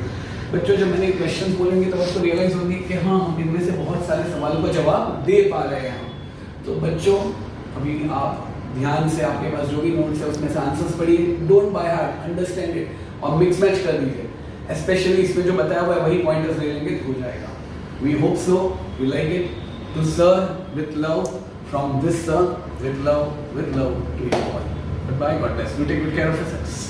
बच्चों जब मैंने questions बोलेंगे तो आपको realise होगी कि हाँ हम इनमें से बहुत सारे सवालों का जवाब दे पा रहे हैं. तो बच्चों अभी आप ध्यान से आपके पास जो भी नोट्स है उसमें से आंसर्स पढ़िए. Don't by heart, understand it और मिक्स मैच कर दीजिए. स्पेशली इसमें जो बताया हुआ है वही पॉइंटर्स ले लेंगे तो हो जाएगा. We hope so you like it. To serve with love from this sir, with love to you all. Goodbye, God bless. You take good care of yourselves.